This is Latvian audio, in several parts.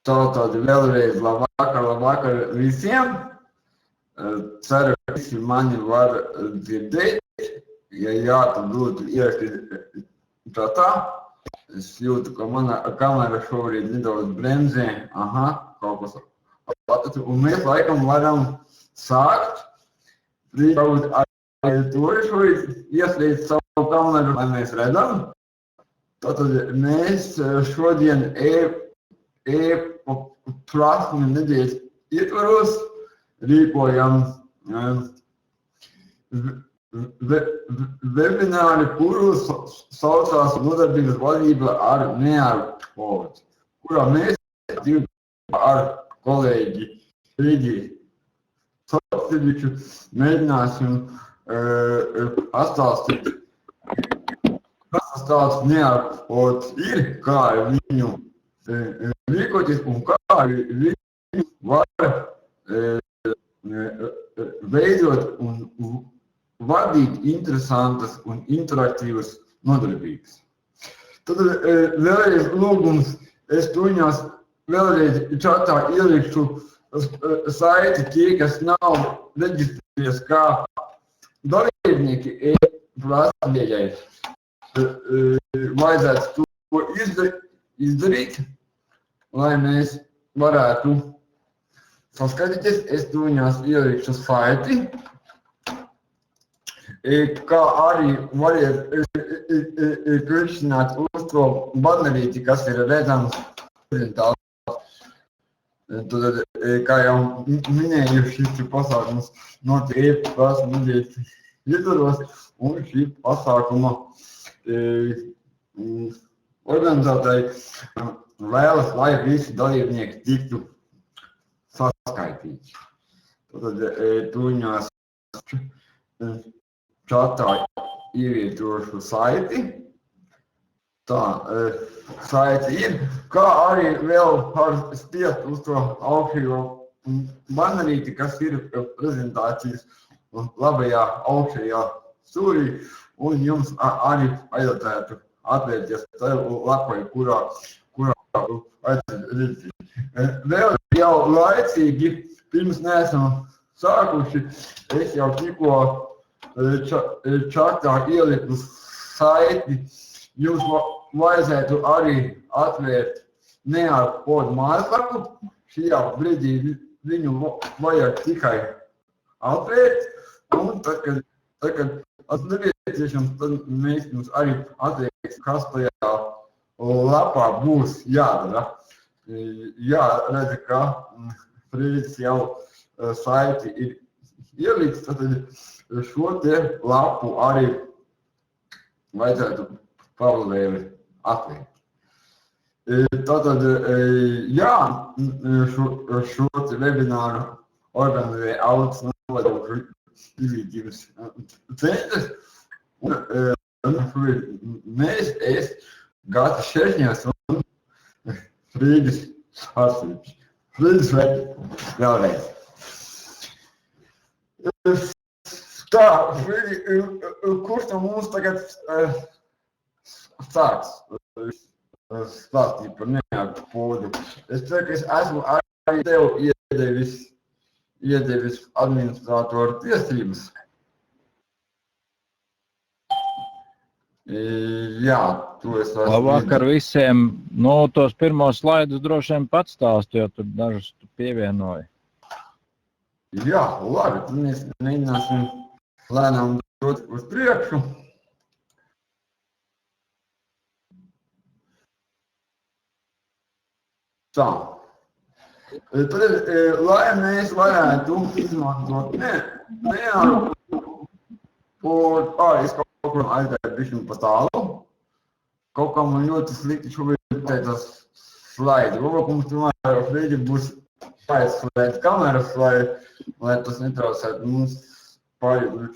Tātad vēlreiz labvakar visiem. Ceru, ka visi mani var dzirdēt. Ja jā, tad lūdzu ierakstīt čatā. Es jūtu, ka mana kamera šobrīd nedaudz bremzē. Aha, kaut kas atatu. Un mēs laikam varam sākt. Varbūt arī to šobrīd ieslēdz savu kameru, lai mēs redzam. Tātad mēs šodien prasmju nedēļas ietvaros rīkojam webināri, kurus saucās nodarbības vadība ar neārpodu, kurā mēs ar kolēģi Rīgi Sociviču mēģināsim pastāstīt, kas tas tāds neārpods ir, kā viņu rīkoties un kā viņu var veidot un vadīt interesantas un interaktīvas nodarbības. Tad vēlreiz lūgums, es tuņās vēlreiz čatā ielikšu saiti tie, kas nav reģistrējies kā dalībnieki prasmējai. Vajadzētu to izdarīt, lai mēs varētu saskatīties. Es tuņās ielikšu saiti, kā arī variet klikšķināt uz to banerīti, kas ir redzams prezentācijā. Tad, kā jau minēju, šis pasākums notiek prasmju nedēļas ietvaros, un šī pasākuma organizētāji vēlas, lai visi dalībnieki tiktu saskaitīti. Tad tuņās čatā ievietošu saiti. Tā, saiti ir, kā arī vēl var spiest uz to augšējo banerīti, kas ir prezentācijas labajā augšējā stūrī, un jums arī vajadzētu atvērties tajā lapai, kurā vajadzētu redzēt. Vēl jau laicīgi, pirms neesam sākuši, es jau tikko čatā ieliku saiti. Jums vajadzētu arī atvērt neārpodu mājaslapu. Šajā brīdī viņu vajag tikai atvērt, un tad, kad nepieciešams, tad mēs jums arī atveiksim, kas tajā lapā būs jādara. Jāredz, ka Frīdis jau saiti ir ieliks, tad šo te lapu arī vajadzētu paralēli atvērt. Tātad, jā, šo webināru organizē Audas novada izglītības centrs, un mēs, Gata Šeršņās un Frīdis Arsiņš. Frīdis vēlreiz. Tā, Frīdi, kurš no mums tagad sāks stāstīt par neārpodu? Es ceru, ka es esmu arī tev iedevis administratoru tiesības. Jā, to es esmu. Labvakar visiem. Nu, tos pirmos slaidus droši vien pats stāstu, jo tur dažus tu pievienoji. Jā, labi, tad mēs mēģināsim lēnām dot uz priekšu. Tā. Tad, lai mēs varētu izmantot neārpodu, es kaut kur aizgāju bišķiņu pa tālu. Kaut kā man ļoti slikti šobrīd tas slaidi. Varbūt mums tomēr Frīdi būs jāizslēdz kameras, lai tas netraucētu mums pārējūt.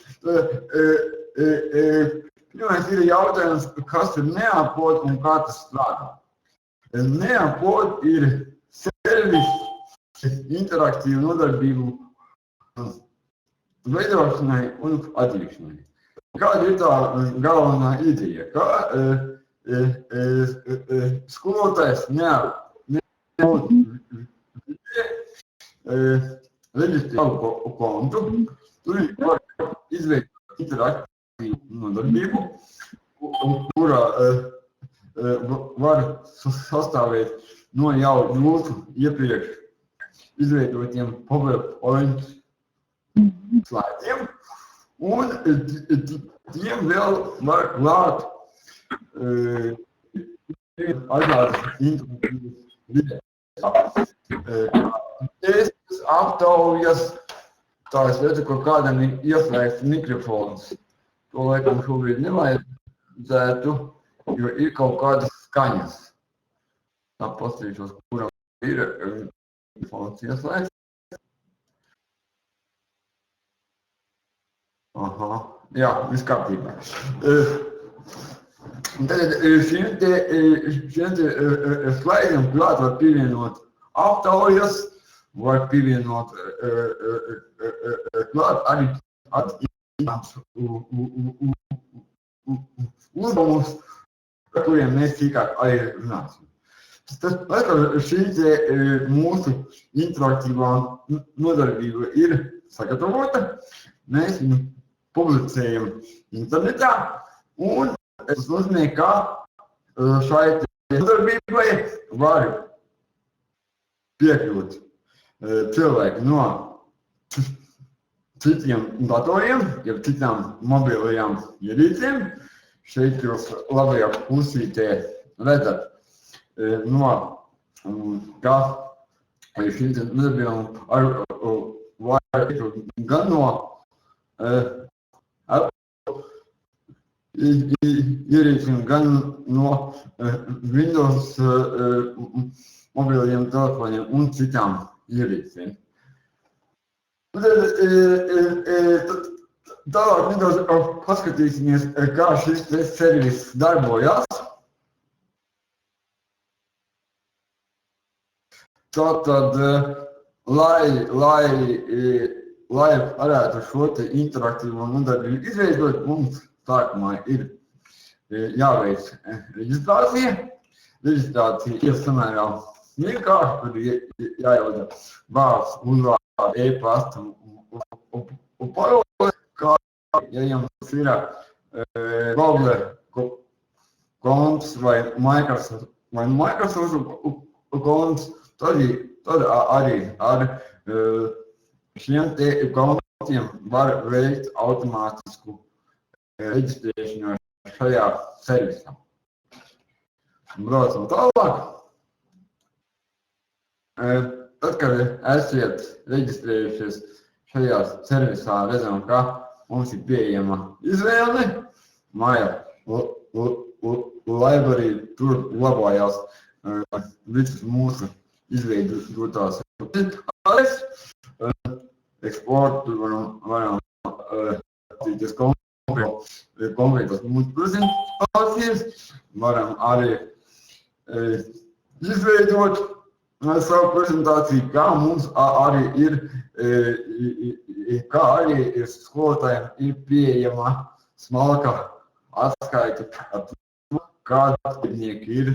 Pirmais ir jautājums, kas ir neārpods un kā tas strādā. Neārpod ir servis interaktīvu nodarbību veidošanai un attīrīšanai. Kāda ir tā galvenā ideja? Kā skolotājs reģistrēt savu kontu, tur var izveidot interaktīvu nodarbību, kurā var sastāvēt no jau jūsu iepriekš izveidotiem PowerPoint slaidiem, un tiem vēl var klāt atklātas interaktīvas videjas. Testus, aptaujas, tā es redzu, ka kādam ir ieslēgts mikrofons. To laikam šobrīd nevajadzētu, jo ir kaut kādas skaņas. Tā paskatīšos, kuram ir mikrofons ieslēgts. Aha, jā, viss kārtībā. Tad šiem te slaidiem klāt var pievienot aptaujas, var pievienot klāt arī uzdevumus, par kuriem mēs tikāk arī runāsim. Tas, ka šī mūsu interaktīvā nodarbība ir sagatavota, mēs viņu publicējam internetā, un tas nozīmē, ka šai nodarbībai var piekļūt cilvēki no citiem datoriem, jeb citām mobilajām ierīcēm. Šeit jūs labajā pusītē redzat, ka šī nodarbība var gan no ierīcēm, gan no Windows mobilajiem telefoniem un citām ierīcēm. Tālāk nedaudz paskatīsimies, kā šis servis darbojas. Tātad, lai varētu šo te interaktīvo nodarbību izveidot, mums sākumā ir jāveic reģistrācija. Reģistrācija ir samērā vienkārši, tur jāievada vārds, uzvārds, e-pasta un paroli, kā ja jums ir Google konts vai Microsoft konts, tad arī ar šiem te kontiem var veikt automātisku reģistrēšanu šajā servisā. Braucam tālāk. Tad, kad esiet reģistrējušies šajā servisā, redzam, ka mums ir pieejama izvēle. Maja library, tur labājās visas mūsu izveidotās adreses. Eksportu varam attīstīties konkrētas mūsu prezentācijas. Varam arī izveidot savu prezentāciju, kā mums arī ir skolotājiem ir pieejama smalka atskaita ar to, kādi dalībnieki ir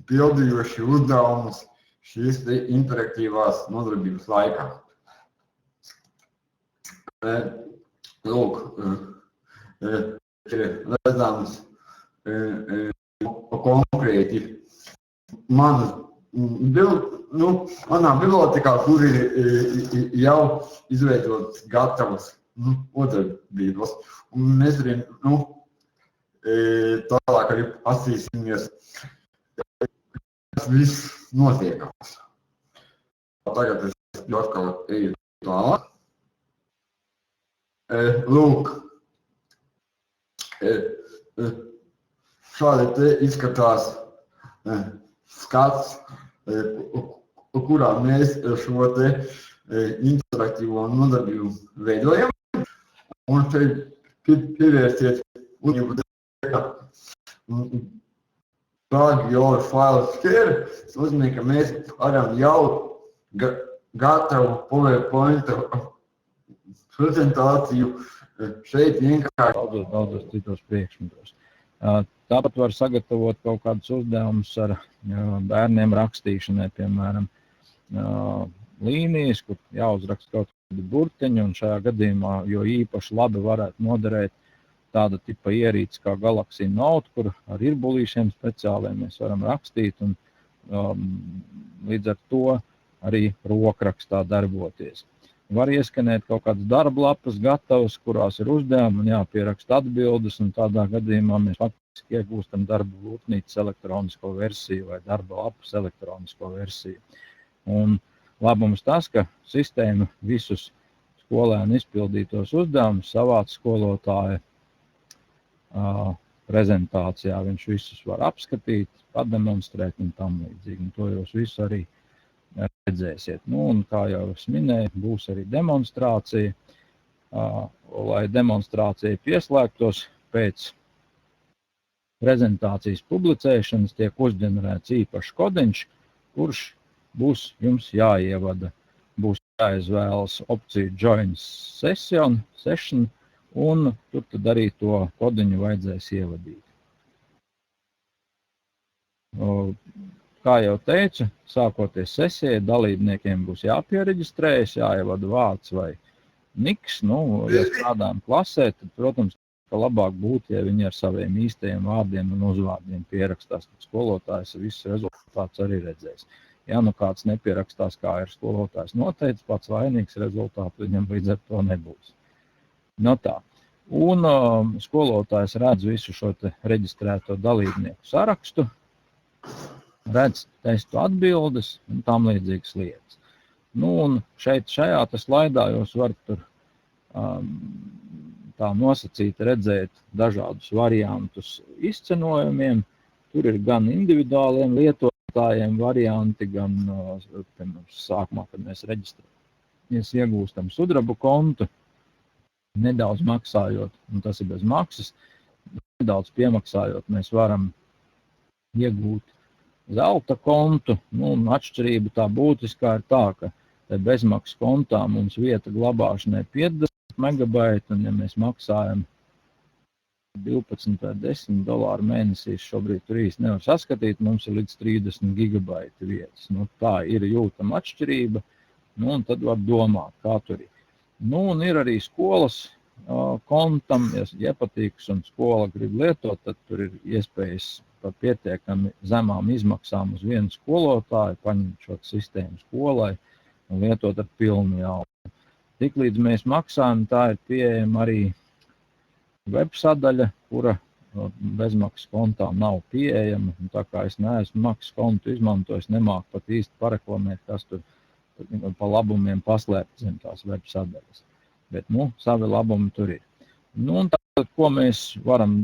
pildījuši uzdevumus šīs interaktīvās nodarbības laikā. Lūk, ir redzams konkrēti manā bibliotekā, kur ir jau izveidotas gatavas nodarbības. Un mēs arī tālāk arī pasīsimies, kas viss notiekās. Tagad es atkal eju tālāk. Lūk, šādi te izskatās skats, kurā mēs šo te interaktīvo nodarbību veidojam. Un šeit pievērsiet uzmanību, ka drag your file share, tas nozīmē, ka mēs varam jau gatavu PowerPoint prezentāciju šeit vienkārši. Daudzos citos priekšmetos. Tāpat var sagatavot kaut kādus uzdevumus ar bērniem rakstīšanai, piemēram, līnijas, kur jāuzraksta kaut kādi burtiņi, un šajā gadījumā, jo īpaši labi varētu noderēt tāda tipa ierīce kā Galaxy Note, kur ar irbulīšiem speciāliem mēs varam rakstīt, un līdz ar to arī rokrakstā darboties. Var ieskanēt kaut kādas darba lapas gatavas, kurās ir uzdevumi un jāpieraksta atbildes, un tādā gadījumā mēs faktiski iegūstam darba būtnīcas elektronisko versiju vai darba lapas elektronisko versiju. Un labums tas, ka sistēma visus skolēnu izpildītos uzdevumus savāc skolotāja prezentācijā. Viņš visus var apskatīt, pademonstrēt un tam līdzīgi. Un to jūs visu arī redzēsiet. Nu, un kā jau es minēju, būs arī demonstrācija. Lai demonstrācija pieslēgtos pēc prezentācijas publicēšanas, tiek uzģenerēts īpašs kodiņš, kurš būs jums jāievada. Būs jāizvēlas opcija Join Session, un tur tad arī to kodiņu vajadzēs ievadīt. Kā jau teicu, sākoties sesijai, dalībniekiem būs jāpiereģistrējas, jāievada vārds vai niks. Nu, ja strādājam klasē, tad, protams, ka labāk būtu, ja viņi ar saviem īstajiem vārdiem un uzvārdiem pierakstās, tad skolotājs visus rezultātus arī redzēs. Ja nu kāds nepierakstās, kā ir skolotājs noteicis, pats vainīgs, rezultātu viņam līdz ar to nebūs. No tā. Un skolotājs redz visu šo reģistrēto dalībnieku sarakstu, redz testu atbildes un tam līdzīgas lietas. Nu, un šajā slaidā jūs varat tur tā nosacīt redzēt dažādus variantus izcenojumiem. Tur ir gan individuāliem lietotājiem varianti, gan sākumā, kad mēs reģistrējamies, iegūstam sudrabu kontu, nedaudz maksājot, un tas ir bez maksas, nedaudz piemaksājot, mēs varam iegūt zelta kontu. Nu, un atšķirība tā būtiskā ir tā, ka bezmaksas kontā mums vieta glabāšanai 50 megabaiti, un ja mēs maksājam 12 vai 10 dolāru mēnesī, šobrīd tur īsti nevar saskatīt, mums ir līdz 30 gigabaiti vietas. Nu, tā ir jūtama atšķirība, nu, un tad var domāt, kā tur ir. Nu, un ir arī skolas kontam, ja patīks un skola grib lietot, tad tur ir iespējas par pietiekami zemām izmaksām uz vienu skolotāju, paņemt šo sistēmu skolai un lietot ar pilnu jaudu. Tiklīdz mēs maksājam, tā ir pieejama arī web sadaļa, kura bezmaksas kontā nav pieejama. Un tā kā es neesmu maksas kontu izmantojis, nemāku pat īsti pareklamēt, kas tur pa labumiem paslēpt zem tās web sadaļas. Bet, nu, savi labumi tur ir. Nu, un tātad, ko mēs varam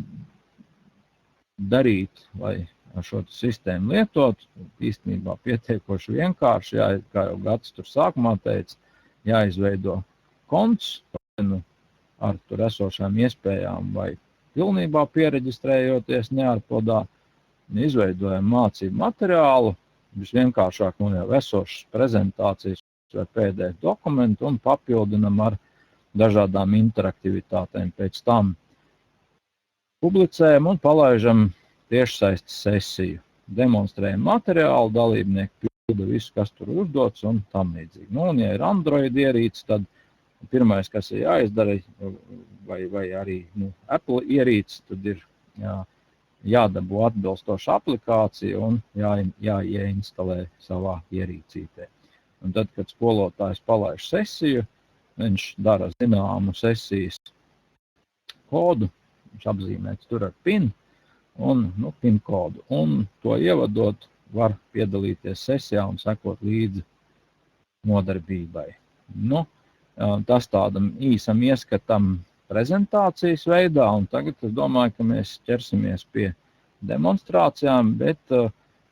darīt, lai ar šo sistēmu lietot, īstenībā pietiekoši vienkārši, kā jau Gatis tur sākumā teica, jāizveido konts ar tur esošām iespējām vai pilnībā piereģistrējoties neārpodā, izveidojam mācību materiālu, visvienkāršāk no jau esošas prezentācijas vai PDF dokumentu un papildinam ar dažādām interaktivitātēm. Pēc tam publicējam un palaižam tiešsaistes sesiju. Demonstrējam materiālu, dalībnieki pilda visu, kas tur uzdots un tam līdzīgi. Nu, un ja ir Android ierīce, tad pirmais, kas ir jāizdara, vai arī Apple ierīce, tad ir jādabū atbilstoša aplikācija un jāieinstalē savā ierīcītē. Un tad, kad skolotājs palaiž sesiju, viņš dara zināmu sesijas kodu, viņš apzīmēts tur ar PIN un PIN kodu. Un to ievadot var piedalīties sesijā un sekot līdzi nodarbībai. Nu, tas tādam īsam ieskatam prezentācijas veidā, un tagad es domāju, ka mēs ķersimies pie demonstrācijām, bet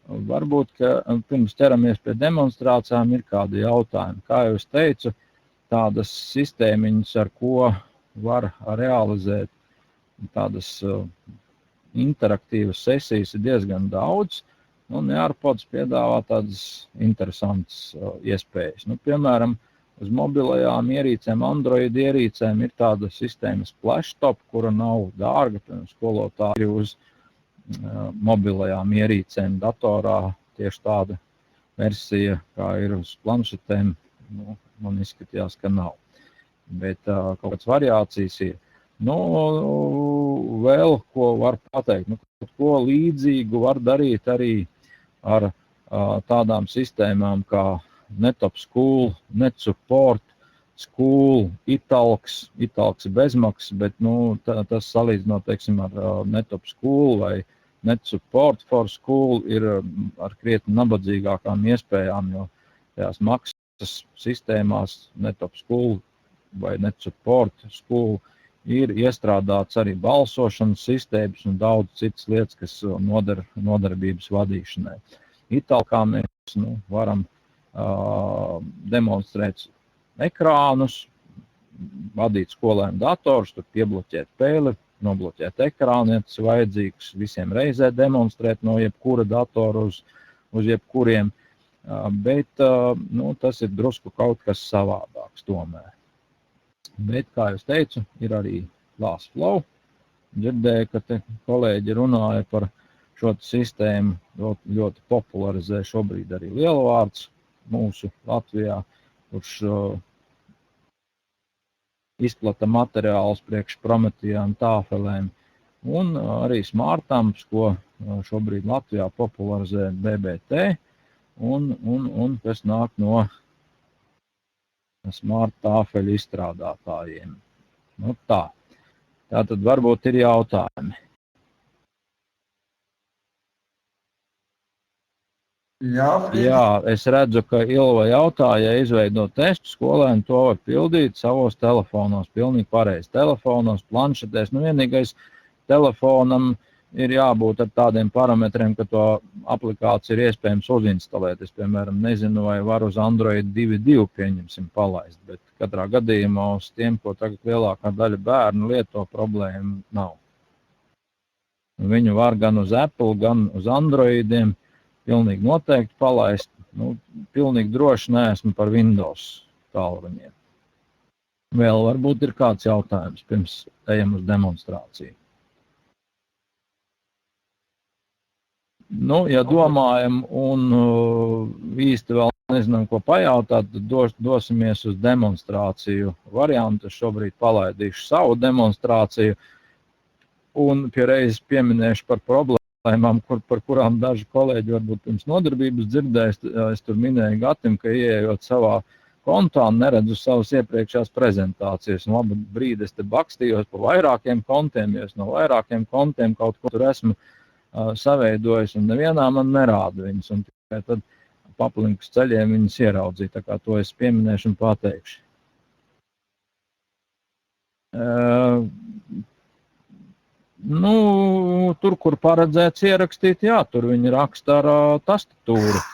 varbūt, ka pirms ķeramies pie demonstrācijām ir kādi jautājumi. Kā jau es teicu, tādas sistēmiņas, ar ko var realizēt tādas interaktīvas sesijas, ir diezgan daudz, un Nearpods piedāvā tādas interesantas iespējas. Nu, piemēram, uz mobilajām ierīcēm, Android ierīcēm ir tāda sistēma Splashtop, kura nav dārga, piemēram, skolotāji uz mobilajām ierīcēm datorā, tieši tāda versija, kā ir uz planšetēm, nu, man izskatījās, ka nav. Bet kaut kādas variācijas ir. Nu, vēl ko var pateikt, nu, ko līdzīgu var darīt arī ar tādām sistēmām kā NetOp School, NetSupport, School, Italx ir bezmaksas, bet nu, tas salīdzinot, teiksim, ar NetOp School vai NetSupport for School ir ar krietni nabadzīgākām iespējām, jo tajās maksas sistēmās NetOp School vai NetSupport School ir iestrādāts arī balsošanas sistēmas un daudz citas lietas, kas noder nodarbības vadīšanai. Italkā mēs varam demonstrēt ekrānus, vadīt skolēnu datorus, tur piebloķēt pēli, nobloķēt ekrānu, ja tas vajadzīgs, visiem reizē demonstrēt no jebkura datora uz jebkuriem, bet nu, tas ir drusku kaut kas savādāks tomēr. Bet, kā jūs teicu, ir arī ClassFlow. Dzirdēju, ka te kolēģi runāja par šo sistēmu, ļoti popularizē šobrīd arī Lielvārds mūsu Latvijā, kurš izplata materiālus priekš Prometejām, tāfelēm un arī Smartamps, ko šobrīd Latvijā popularizē BBT un kas nāk no smart tāfeļu izstrādātājiem. Nu tā. Tātad varbūt ir jautājumi. Jā, es redzu, ka Ilva jautāja, ja izveidot testu, skolēni to var pildīt savos telefonos, pilnīgi pareizi. Telefonos, planšetēs, nu vienīgais telefonam ir jābūt ar tādiem parametriem, ka to aplikāciju ir iespējams uzinstalēt. Es, piemēram, nezinu, vai var uz Android 2.2 pieņemsim palaist, bet katrā gadījumā uz tiem, ko tagad lielākā daļa bērnu lieto, problēma nav. Viņu var gan uz Apple, gan uz Androidiem pilnīgi noteikti palaist. Nu, pilnīgi droši neesmu par Windows tālruņiem. Vēl varbūt ir kāds jautājums, pirms ejam uz demonstrāciju. Nu, ja domājam un īsti vēl nezinām, ko pajautāt, tad dosimies uz demonstrāciju variantu. Es šobrīd palaidīšu savu demonstrāciju un pie reizes pieminēšu par problēmām, par kurām daži kolēģi varbūt pirms nodarbības dzirdēs. Es tur minēju Gatim, ka ieejot savā kontā neredzu savas iepriekšējās prezentācijas. Un labu brīdi es te bakstījos pa vairākiem kontiem, jo es no vairākiem kontiem kaut ko tur esmu saveidojis, un nevienā man nerāda viņas, un tikai tad paplinkus ceļiem viņas ieraudzīt, tā kā to es pieminēšu un pateikšu. Nu, tur, kur paredzēts ierakstīt, jā, tur viņi raksta ar tastatūru,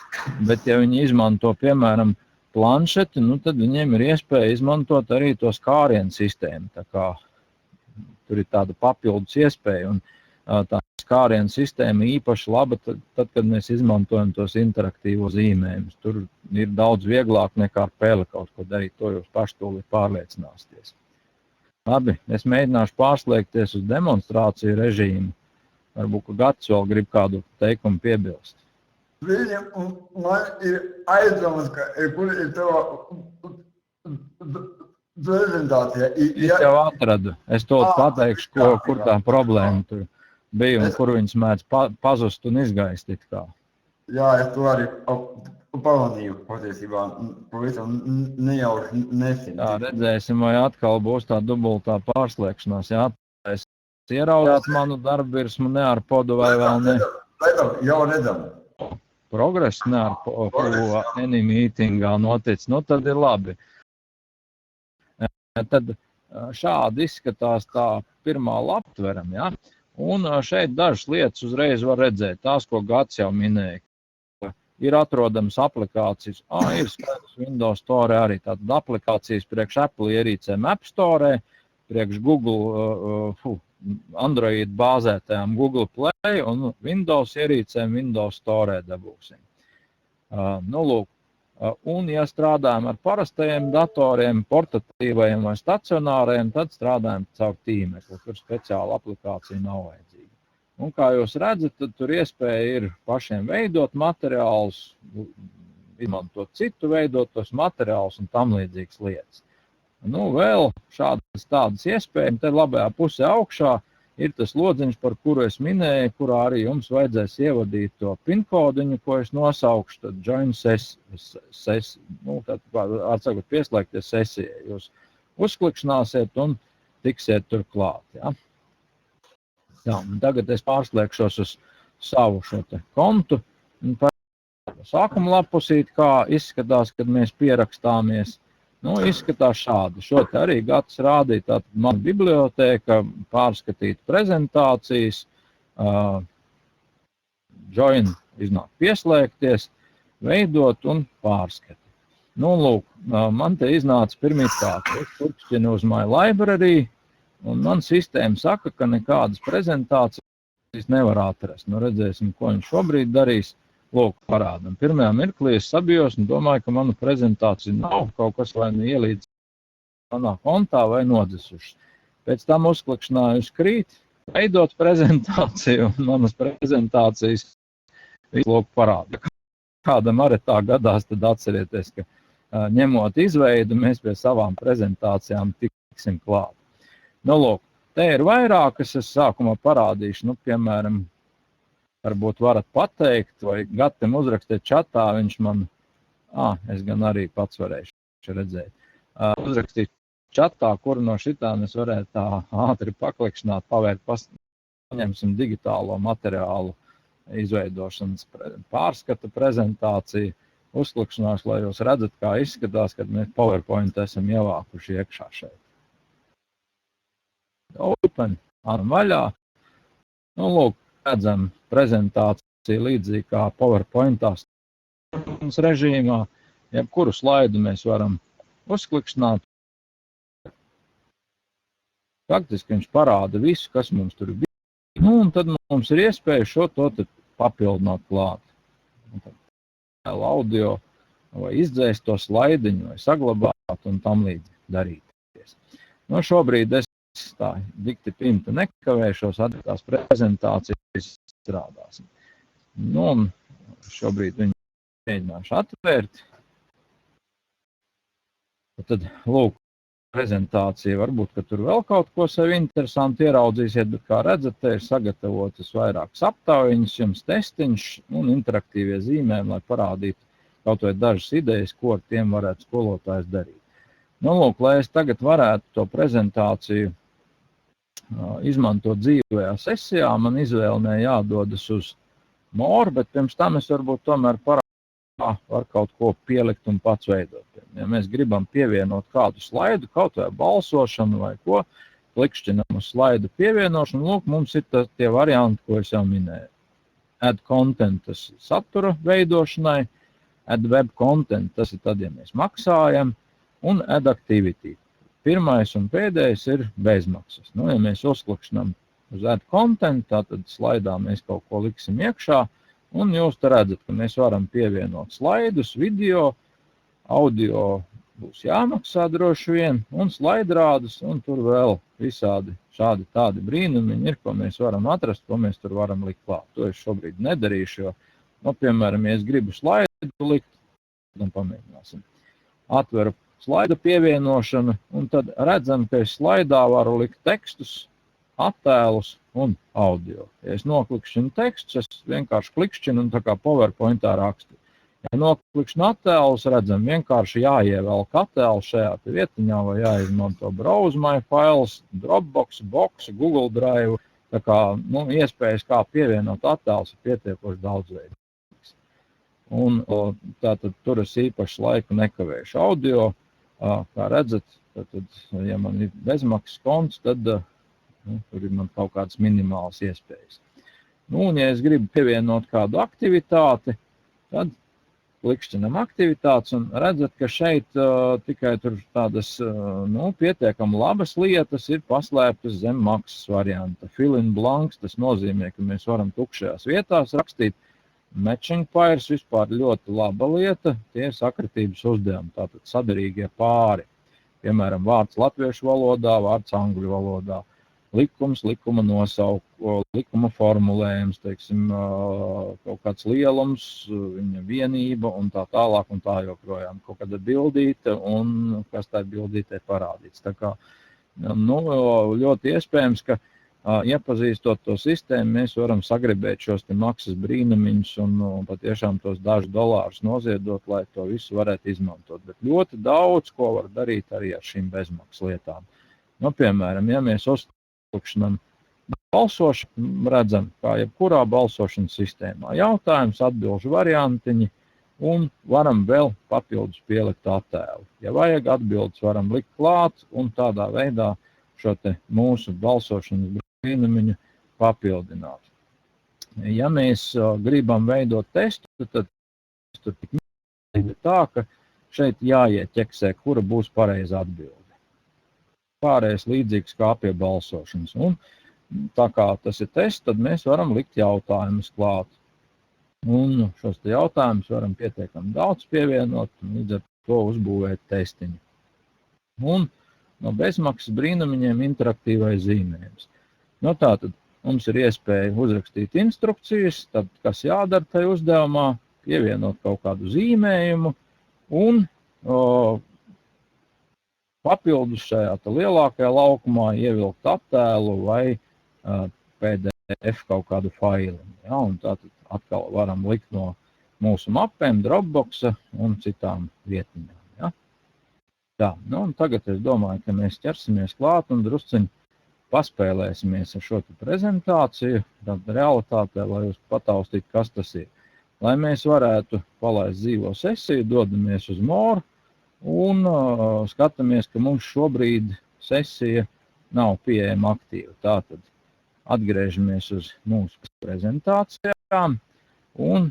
bet ja viņi izmanto, piemēram, planšeti, nu, tad viņiem ir iespēja izmantot arī to skārienu sistēmu, tā kā tur ir tāda papildus iespēja, un tā skārienu sistēma īpaši laba tad, kad mēs izmantojam tos interaktīvos zīmējumus. Tur ir daudz vieglāk nekā ar pēli kaut ko darīt, to jūs paši tūlīt pārliecināsieties. Labi, es mēģināšu pārslēgties uz demonstrāciju režīmu. Varbūt, ka Gatis vēl grib kādu teikumu piebilst. Viņam man ir aizdomas, ka kur ir tava prezentācija. Es jau atradu. Es to pateikšu, kur tā problēma tur bija un kur viņas mēdz pazust un izgaistīt kā. Jā, es to arī pamanīju patiesībā, pavisam nejauši nesen. Jā, redzēsim, vai atkal būs tā dubultā pārslēgšanās. Jā, es ieraudāt manu darbvirsmu ne ar podu vai vēl ne. Jau redzam. Progress ne ar podu AnyMeetingā notic, nu tad ir labi. Tad šādi izskatās tā pirmā laptveram, jā. Un šeit dažas lietas uzreiz var redzēt, tās, ko Gatis jau minēja. Ir atrodams aplikācijas, ir skaidrs Windows Store arī tātad aplikācijas priekš Apple ierīcēm App Store, priekš Google, Android bāzētajām Google Play un Windows ierīcēm Windows Store dabūsim. Nu, lūk. Un, ja strādājam ar parastajiem datoriem, portatīvajiem vai stacionāriem, tad strādājam caur tīmekli, kur speciāla aplikācija nav vajadzīga. Un kā jūs redzat, tad tur iespēja ir pašiem veidot materiālus, izmantot citu veidotos materiālus un tam līdzīgas lietas. Nu, vēl šādas tādas iespējas, te labajā pusē augšā ir tas lodziņš, par kuru es minēju, kurā arī jums vajadzēs ievadīt to pinkodiņu, ko es nosaukšu, tad join nu, tad, atsakot, pieslēgties sesijai. Jūs uzklikšņāsiet un tiksiet tur klāt, ja? Jā, tagad es pārslēgšos uz savu šo te kontu un sākuma lapusīt, kā izskatās, kad mēs pierakstāmies. Nu, izskatās šādi. Šo te arī gatavs rādīt, tātad mana bibliotēka, pārskatīt prezentācijas, join iznāk pieslēgties, veidot un pārskatīt. Nu, lūk, man te iznāca pirmkārt, es turpšķinu uz My Library, un man sistēma saka, ka nekādas prezentācijas nevar atrast. Nu, redzēsim, ko viņš šobrīd darīs. Lūk, parādam. Pirmajā mirklī es sabijos un domāju, ka manu prezentāciju nav kaut kas vai nu ielīdz manā kontā vai nodzisušas. Pēc tam uzklikšņāju uz krīt, veidot prezentāciju, un manas prezentācijas visu lūk parāda. Kādam arī tā gadās, tad atcerieties, ka ņemot izveidu, mēs pie savām prezentācijām tiksim klāt. Nu, lūk, te ir vairākas, es sākumā parādīšu, nu, piemēram, varbūt varat pateikt, vai Gatim uzrakstīt čatā, viņš man, es gan arī pats varēšu redzēt, uzrakstīt čatā, kuru no šitām es varētu tā ātri paklikšņāt, pavērt, paņemsim digitālo materiālu izveidošanas pārskata prezentāciju, uzklikšanās, lai jūs redzat, kā izskatās, kad mēs PowerPoint esam ievākuši iekšā šeit. Open, vaļā. Nu, lūk, redzam prezentāciju līdzīgi kā PowerPointā režīmā. Jebkuru slaidu mēs varam uzklikšņāt. Faktiski viņš parāda visu, kas mums tur bija. Nu, un tad mums ir iespēja šo to papildināt klāt. Audio vai izdzēst to slaidiņu vai saglabāt un tam līdzīgi darīties. Nu, šobrīd es tā dikti pimta nekavēšos, atritās prezentācijas strādāsim. Nu, un šobrīd viņu mēģināšu atvērt. Tad, lūk, prezentācija, varbūt, ka tur vēl kaut ko sevi interesanti ieraudzīsiet, bet, kā redzat, te ir sagatavotas vairākas aptaujiņas, jums testiņš un interaktīvie zīmējumi, lai parādītu kaut vai dažas idejas, ko ar tiem varētu skolotājs darīt. Nu, lūk, lai es tagad varētu to prezentāciju izmantot dzīvajā sesijā, man izvēlē jādodas uz More, bet pirms tam es varbūt tomēr var kaut ko pielikt un pats veidot. Ja mēs gribam pievienot kādu slaidu, kaut vai balsošanu vai ko, klikšķinam uz slaidu pievienošanu, lūk, mums ir tie varianti, ko es jau minēju. Add content, tas ir satura veidošanai, add web content, tas ir tad, ja mēs maksājam, un add activity. Pirmais un pēdējais ir bezmaksas. Nu, ja mēs uzklikšņam uz add content, tātad slaidā mēs kaut ko liksim iekšā, un jūs te redzat, ka mēs varam pievienot slaidus, video, audio būs jāmaksā droši vien, un slaidrādus, un tur vēl visādi šādi tādi brīnumiņi ir, ko mēs varam atrast, ko mēs tur varam likt klāt. To es šobrīd nedarīšu, jo, nu, piemēram, ja es gribu slaidu likt, tad pamēģināsim. Atveru slaidu pievienošanu, un tad redzam, ka es slaidā varu likt tekstus, attēlus un audio. Ja es noklikšķinu tekstus, es vienkārši klikšķinu un tā kā PowerPointā rakstu. Ja noklikšķinu attēlus, redzam, vienkārši jāievelk attēlu šajā vietiņā vai jāizmanto Browse My Files, Dropbox, Box, Google Drive. Tā kā, nu, iespējas kā pievienot attēlus ir pietiekoši daudzveidīgs. Un tātad tur es īpaši laiku nekavēšu audio. Kā redzat, tad, ja man ir bezmaksas konts, tad tur ir man kaut kādas minimālas iespējas. Nu, un ja es gribu pievienot kādu aktivitāti, tad klikšķinam aktivitātes un redzat, ka šeit tikai tur tādas pietiekami labas lietas ir paslēptas zem maksas varianta. Fill in blanks, tas nozīmē, ka mēs varam tukšajās vietās rakstīt. Matching pairs vispār ļoti laba lieta, tie ir sakritības uzdevumi, tātad sadarīgie pāri. Piemēram, vārds latviešu valodā, vārds angļu valodā. likuma nosaukums, likuma formulējums, teiksim, kaut kāds lielums, viņa vienība un tā tālāk un tā joprojām. Kaut kāda bildīte un kas tā bildītē parādīts. Tā kā, ļoti iespējams, ka iepazīstot to sistēmu, mēs varam sagribēt šos te maksas brīnumiņus un patiešām tos dažus dolārus noziedot, lai to visu varētu izmantot. Bet ļoti daudz, ko var darīt arī ar šīm bezmaksas lietām. Piemēram, ja mēs uztukšinam balsošanu, redzam, kā jebkurā balsošanas sistēmā, jautājums, atbilžu variantiņi un varam vēl papildus pielikt attēlu. Ja vajag atbildes, varam likt klāt un tādā veidā šo te mūsu balsošanas brīnumiņu papildināt. Ja mēs gribam veidot testu, tad tur tik tā, ka šeit jāieķeksē, kura būs pareiza atbilde. Pārējais līdzīgs kā pie balsošanas. Un tā kā tas ir tests, tad mēs varam likt jautājumus klāt. Un šos te jautājumus varam pietiekami daudz pievienot un līdz ar to uzbūvēt testiņu. Un no bezmaksas brīnumiņiem interaktīvais zīmējums. Tātad mums ir iespēja uzrakstīt instrukcijas, tad kas jādara tajā uzdevumā, pievienot kaut kādu zīmējumu un papildus šajā lielākajā laukumā ievilkt attēlu vai PDF kaut kādu failu. Ja, un tātad atkal varam likt no mūsu mapēm, Dropboxa un citām vietiņām. Ja. Tā, un tagad es domāju, ka mēs ķersimies klāt un drusciņi paspēlēsimies ar šo prezentāciju, tad realitātē, lai jūs pataustītu, kas tas ir. Lai mēs varētu palaist dzīvo sesiju, dodamies uz More un skatāmies, ka mums šobrīd sesija nav pieejama aktīva. Tātad atgriežamies uz mūsu prezentācijām un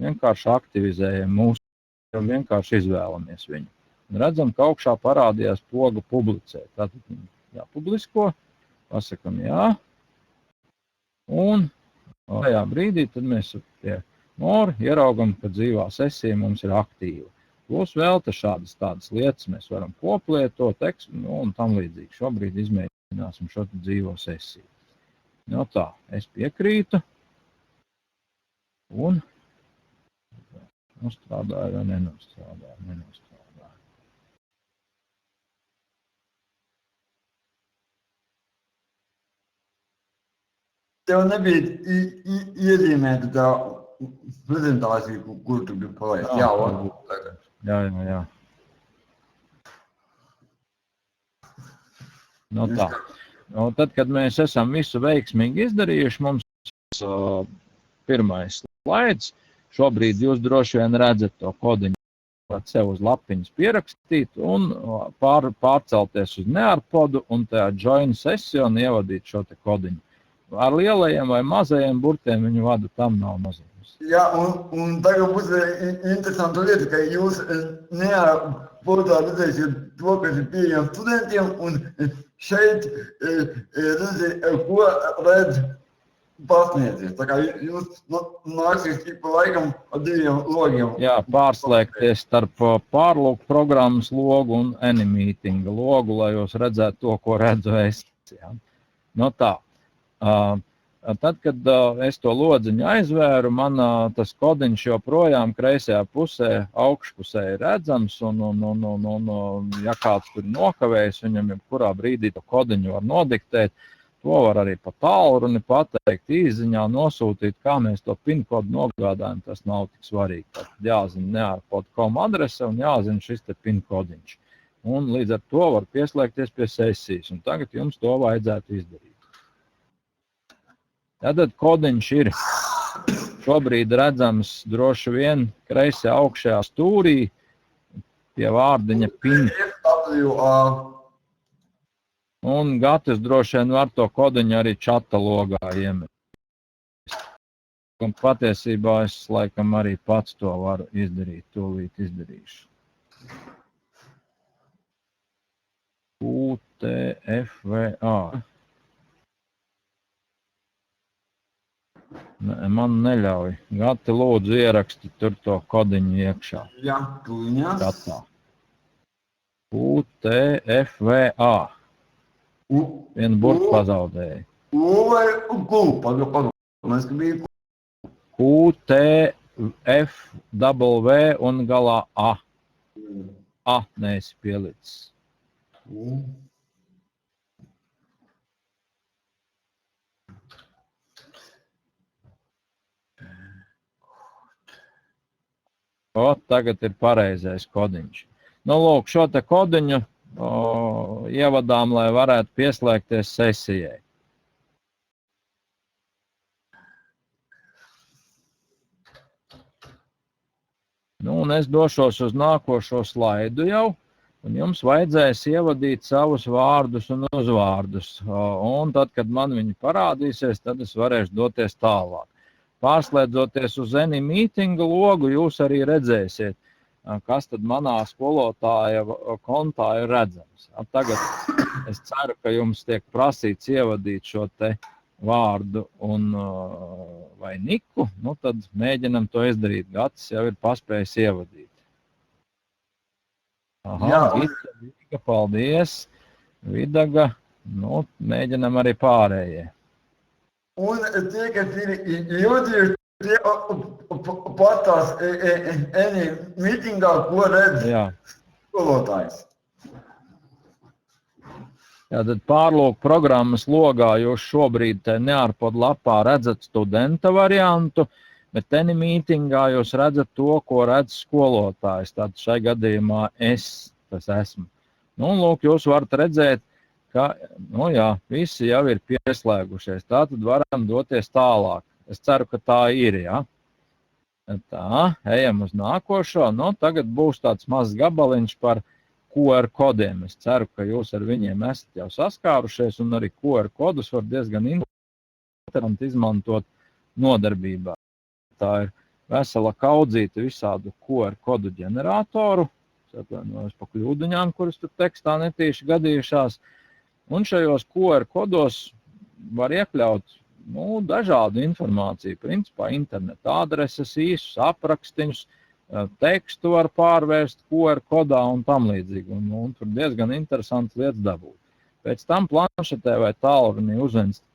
vienkārši aktivizējam mūsu, vienkārši izvēlamies viņu. Un redzam, ka augšā parādījās poga publicēt. Tātad jāpublisko, pasakam jā. Un tajā brīdī tad mēs pie More ieraugam, ka dzīvā sesija mums ir aktīva. Plus vēl tādas lietas mēs varam koplietot, tekstu un tam līdzīgi. Šobrīd izmēģināsim šo dzīvo sesiju. Tā, es piekrītu. Un nostrādāju vai nenostrādāju. Tev nebija iezīmēta tā prezentācija, kur tu gribi palaist. Jā, varbūt tagad. Jā. Tā. Tad, kad mēs esam visu veiksmīgi izdarījuši, mums pirmais slaids. Šobrīd jūs droši vien redzat to kodiņu, varat sev uz lapiņas pierakstīt un pārcelties uz nearpodu un tajā join sesiju un ievadīt šo te kodiņu. Ar lielajiem vai mazajiem burtiem viņu vadu tam nav nozīmes. Jā, un tagad būs interesanta lieta, ka jūs nearpodā redzēsiet to, kas ir pieejams studentiem, un šeit redzēt, ko redz pasniedzies. Tā kā jūs nāksies tik pa laikam ar diviem logiem. Jā, pārslēgties starp pārlūk programmas logu un AnyMeetinga logu, lai jūs redzētu to, ko redzu es. Jā. Tā. Tad, kad es to lodziņu aizvēru, man tas kodiņš joprojām kreisajā pusē, augšpusē ir redzams, un ja kāds tur nokavējis, viņam jebkurā brīdī to kodiņu var nodiktēt. To var arī pa tālruni pateikt, īsziņā nosūtīt, kā mēs to PIN kodu nogādājam, tas nav tik svarīgi. Tad jāzina nearpod.com adrese un jāzina šis te PIN kodiņš. Un līdz ar to var pieslēgties pie sesijas, un tagad jums to vajadzētu izdarīt. Tātad kodiņš ir šobrīd redzams droši vien kreisajā augšējā stūrī pie vārdiņa PIN. Un Gatis droši vien var to kodiņu arī čata logā iemest. Un patiesībā es laikam arī pats to varu izdarīt, tūlīt izdarīšu. UTFVA. Man neļauj. Gati, lūdzu, ieraksti tur to kodiņu iekšā. Jā, tuļņās. Gatā. UTFVA. Vienu burtu pazaudēju. U vai Q? Pagaid. Man ska bija Q, T, F, W un galā A. A neesi pielicis. U. O, tagad ir pareizais kodiņš. Nu, lūk, šo te kodiņu ievadām, lai varētu pieslēgties sesijai. Nu, un es došos uz nākošo slaidu jau, un jums vajadzēs ievadīt savus vārdus un uzvārdus. Un tad, kad man viņi parādīsies, tad es varēšu doties tālāk. Pārslēdzoties uz AnyMeeting logu, jūs arī redzēsiet, kas tad manā skolotāja kontā ir redzams. Tagad es ceru, ka jums tiek prasīts ievadīt šo te vārdu un vai niku, nu tad mēģinam to izdarīt. Gatis jau ir paspējis ievadīt. Aha, Vidaga, paldies. Vidaga, nu mēģinam arī pārējie. Un tie, kas ir jūtījuši, tie patās AnyMeetingā, ko redz skolotājs. Jā, tad pārlūk programmas logā jūs šobrīd te neārpod lapā redzat studenta variantu, bet AnyMeetingā jūs redzat to, ko redz skolotājs. Tad šai gadījumā tas esmu. Nu, lūk, jūs varat redzēt, ka, nu jā, visi jau ir pieslēgušies. Tā tad varam doties tālāk. Es ceru, ka tā ir, jā. Tā, ejam uz nākošo. Nu, tagad būs tāds mazs gabaliņš par QR kodiem. Es ceru, ka jūs ar viņiem esat jau saskārušies, un arī QR kodus var diezgan interesanti izmantot nodarbībā. Tā ir vesela kaudzīte visādu QR kodu ģeneratoru. Es atvainojos pa kļūdiņām, kuras tur tekstā netīši gadījušās. Un šajos QR kodos var iekļaut dažādu informāciju, principā interneta adreses, īsus aprakstiņus, tekstu var pārvērst QR kodā un tam līdzīgi. Un tur diezgan interesants lietas dabūt. Pēc tam planšetē vai tālrunī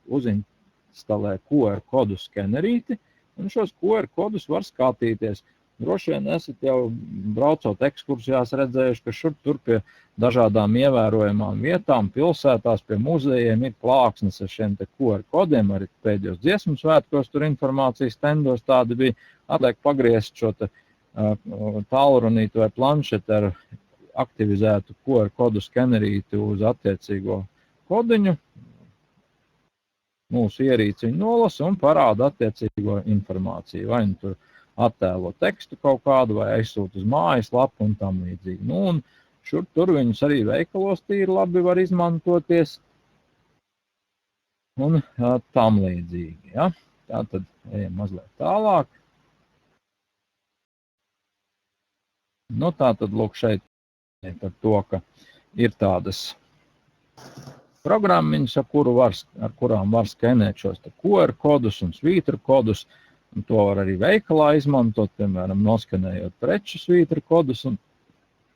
uzinstalē QR kodu skenerīti, un šos QR kodus var skatīties. Droši vien esat jau braucot ekskursijās redzējuši, ka šur tur pie dažādām ievērojamām vietām, pilsētās, pie muzejiem ir plāksnes ar šiem te QR kodiem, arī pēdējos dziesmu svētkos tur informācijas stendos tādi bija. Atliek pagriezt šo te tālrunīti vai planšeti ar aktivizētu QR kodu skenerīti uz attiecīgo kodiņu. Mūsu ierīci viņu nolasa un parāda attiecīgo informāciju. Vai nu tur attēlo tekstu kaut kādu vai aizsūt uz mājaslapu un tam līdzīgi. Nu, un šur tur viņus arī veikalos tīri labi var izmantoties un tam līdzīgi. Ja? Tātad ejam mazliet tālāk. Nu, tātad lūk šeit par to, ka ir tādas programmiņas, ar kurām var skenēt šos QR kodus un svītru kodus. Un to var arī veikalā izmantot, piemēram, noskanējot preču svītru kodus un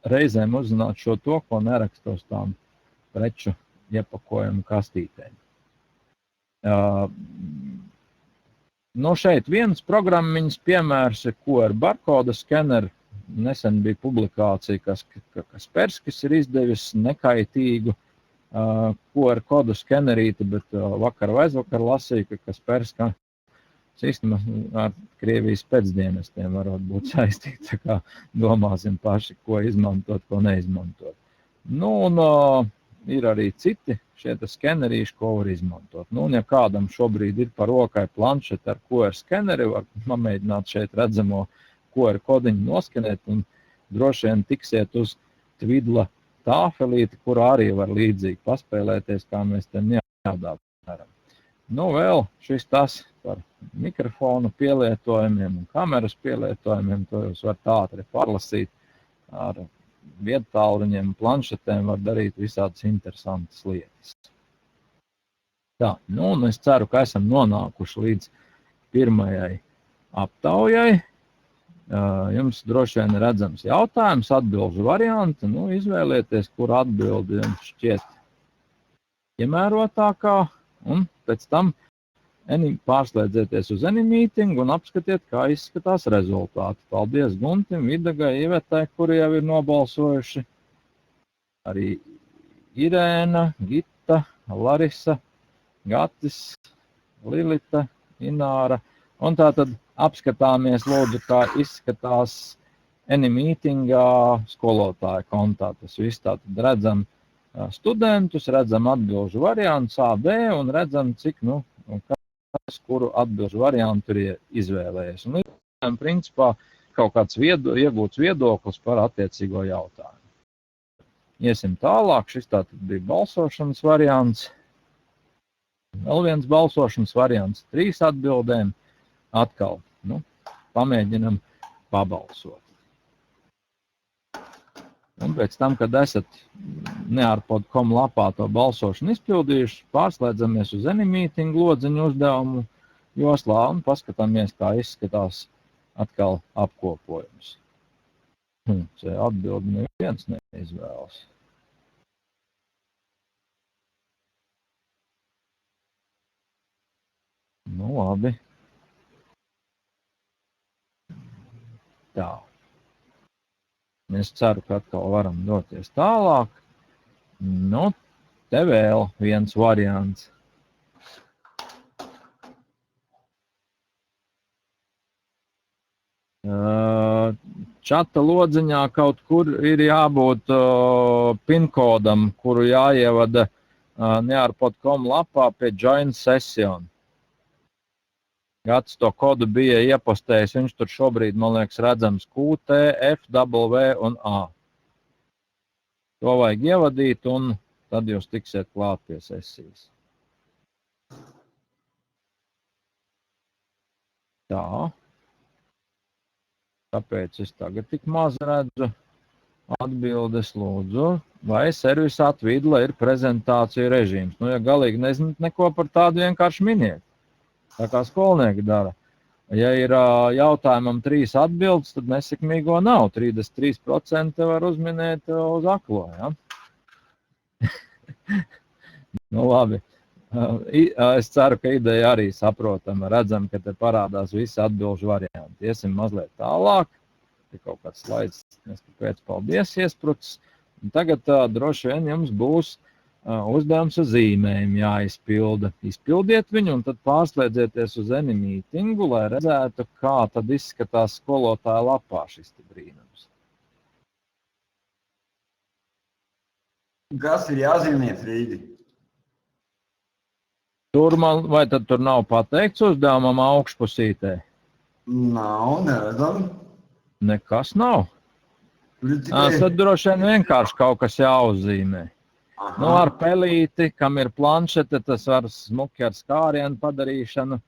reizēm uzzināt šo to, ko neraksta uz tām preču iepakojumu kastītēm. Nu, šeit viens programmiņas piemērs ir QR barkoda skener. Nesen bija publikācija, ka Kasperskis ir izdevis nekaitīgu QR kodu skenerīti, bet vakar vai aizvakar lasīju, ka Kasperska sistēma ar Krievijas pēcdienestiem varot būt saistīta, tā kā domāsim paši, ko izmantot, ko neizmantot. Nu, un ir arī citi šie skenerīši, ko var izmantot. Nu, un ja kādam šobrīd ir par rokai planšeti ar QR skeneri, var pamēģināt šeit redzamo QR kodiņu noskenēt un droši vien tiksiet uz Tvidla tāfelīti, kurā arī var līdzīgi paspēlēties, kā mēs te neādā varam. Nu, vēl šis tas par mikrofonu pielietojumiem un kameras pielietojumiem, to jūs varat ātri parlasīt. Ar viedtālruņiem, planšetēm var darīt visādas interesantas lietas. Tā, nu, un es ceru, ka esam nonākuši līdz pirmajai aptaujai. Jums droši vien redzams jautājums, atbilžu varianti. Nu, izvēlieties, kur atbildi jums šķiet piemērotākā, un pēc tam pārslēdzieties uz AnyMeeting un apskatiet, kā izskatās rezultāti. Paldies Guntim, Vidagai, Ivetai, kuri jau ir nobalsojuši. Arī Irēna, Gita, Larisa, Gatis, Lilita, Ināra. Un tātad apskatāmies, lūdzu, kā izskatās AnyMeetingā skolotāja kontā. Tas viss tātad redzam studentus, redzam atbilžu variantus A, B un redzam, cik, kas, kuru atbilžu variantu ir izvēlējies. Un līdz principā kaut kāds iegūts viedoklis par attiecīgo jautājumu. Iesim tālāk, šis tātad bija balsošanas variants. Vēl viens balsošanas variants, 3 atbildēm. Atkal, pamēģinam pabalsot. Un pēc tam, kad esat nearpod.com lapā to balsošanu izpildījuši, pārslēdzamies uz AnyMeeting lodziņu uzdevumu joslā un paskatāmies, kā izskatās atkal apkopojums. Atbildi neviens neizvēlas. Labi. Tā. Es ceru, ka atkal varam doties tālāk. Te vēl viens variants. Čata lodziņā kaut kur ir jābūt PIN-kodam, kuru jāievada nearpod.com lapā pie Join Session. Gads to kodu bija iepostējis, viņš tur šobrīd, man liekas, redzams QT, F, W un A. To vajag ievadīt un tad jūs tiksiet klāt pie sesijas. Tā. Kāpēc es tagad tik maz redzu atbildes, lūdzu? Vai servisā Tvīdla ir prezentāciju režīms? Ja galīgi nezināt neko par tādu vienkārši miniet. Tā kā skolnieki dara. Ja ir jautājumam 3 atbildes, tad nesekmīgo nav. 33% var uzminēt uz aklo. Ja? Labi. Es ceru, ka ideja arī saprotama. Redzam, ka te parādās visi atbilžu varianti. Iesim mazliet tālāk. Te kaut kāds slaids, pēc paldies iesprucis. Un tagad droši vien jums būs uzdevums uz zīmējumu jāizpilda. Izpildiet viņu un tad pārslēdzieties uz AnyMeetingu, lai redzētu, kā tad izskatās skolotāja lapā šis brīnums. Kas ir jāzīmē, Frīdi? Vai tad tur nav pateikts uzdevumam augšpusītē? Nav, neredzam. Nekas nav. Tad droši vien vienkārši kaut kas jāuzzīmē. Ar pelīti, kam ir planšete, tas var smuki ar skārienu padarīšanu.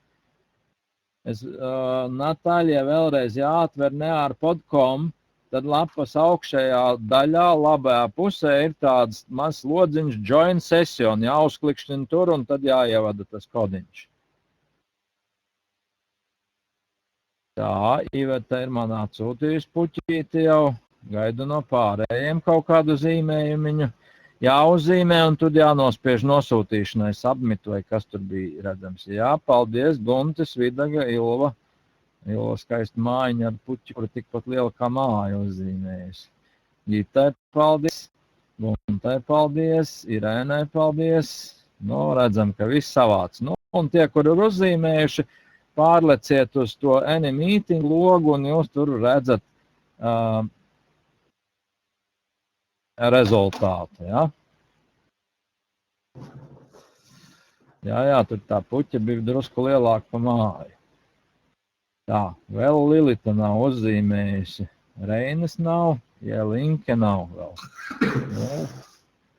Natāļa vēlreiz jāatver nearpod.com, tad lapas augšējā daļā, labajā pusē ir tāds mazs lodziņš Join Session, jāuzklikšķina tur un tad jāievada tas kodiņš. Tā, Iveta ir man atsūtījusi puķīti jau, gaidu no pārējiem kaut kādu zīmējumiņu. Jāuzzīmē un tad jānospiež nosūtīšanai submit vai kas tur bija redzams. Jā, paldies, Guntis, Vidaga, Ilva. Ilva skaista mājiņa ar puķi, kura tikpat liela kā māja uzzīmējusi. Gitai paldies, Guntai paldies, Irēnai paldies. Redzam, ka viss savāds. Un tie, kur ir uzzīmējuši, pārleciet uz to AnyMeeting logu un jūs tur redzat rezultātu, ja? Jā, tur tā puķa bija drusku lielāka pa māju. Tā, vēl Lilita nav uzzīmējusi. Reinas nav, Jelinke nav vēl.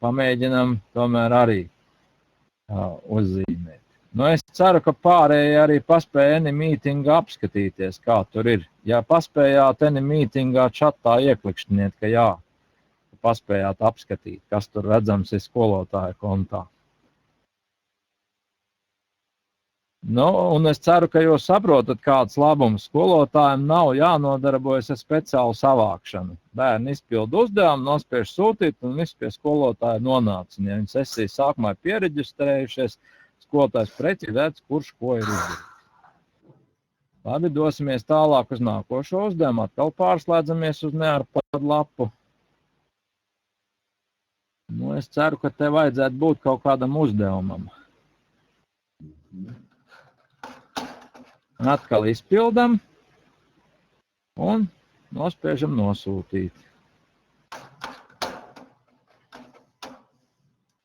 Pamēģinam tomēr arī uzzīmēt. Es ceru, ka pārējie arī paspēja AnyMeetingā apskatīties, kā tur ir. Ja paspējāt AnyMeetingā čatā ieklikšķiniet, ka jā. Paspējāt apskatīt, kas tur redzams ir skolotāja kontā. Nu, un es ceru, ka jūs saprotat, kāds labums skolotājiem nav jānodarbojas ar speciālu savākšanu. Bērni izpildu uzdevumu, nospiež sūtīt, un viss pie skolotāja nonāca. Ja viņi sesijas sākumā ir piereģistrējušies, skolotājs precīzi redz, kurš ko ir izdarījis. Labi, dosimies tālāk uz nākošo uzdevumu. Atkal pārslēdzamies uz nearpodu lapu. Nu, es ceru, ka te vajadzētu būt kaut kādam uzdevumam. Atkal izpildam un nospiežam nosūtīt.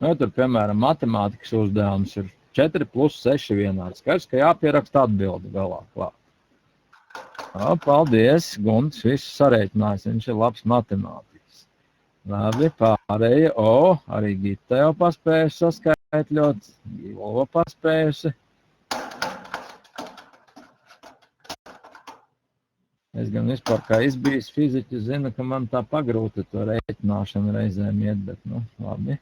Nu, tur, piemēram, matemātikas uzdevums ir 4 plus 6 vienāds. Skaidrs, ka jāpieraksta atbildi galā klāt. Paldies, Gunts, visu sarēķinājis, viņš ir labs matemātikas. Labi, pārējie, arī Gita jau paspējusi saskaitļot, Ilva paspējusi. Es gan vispār kā izbijis fiziķi zinu, ka man tā pagrūti to rēķināšanu reizēm iet, bet labi.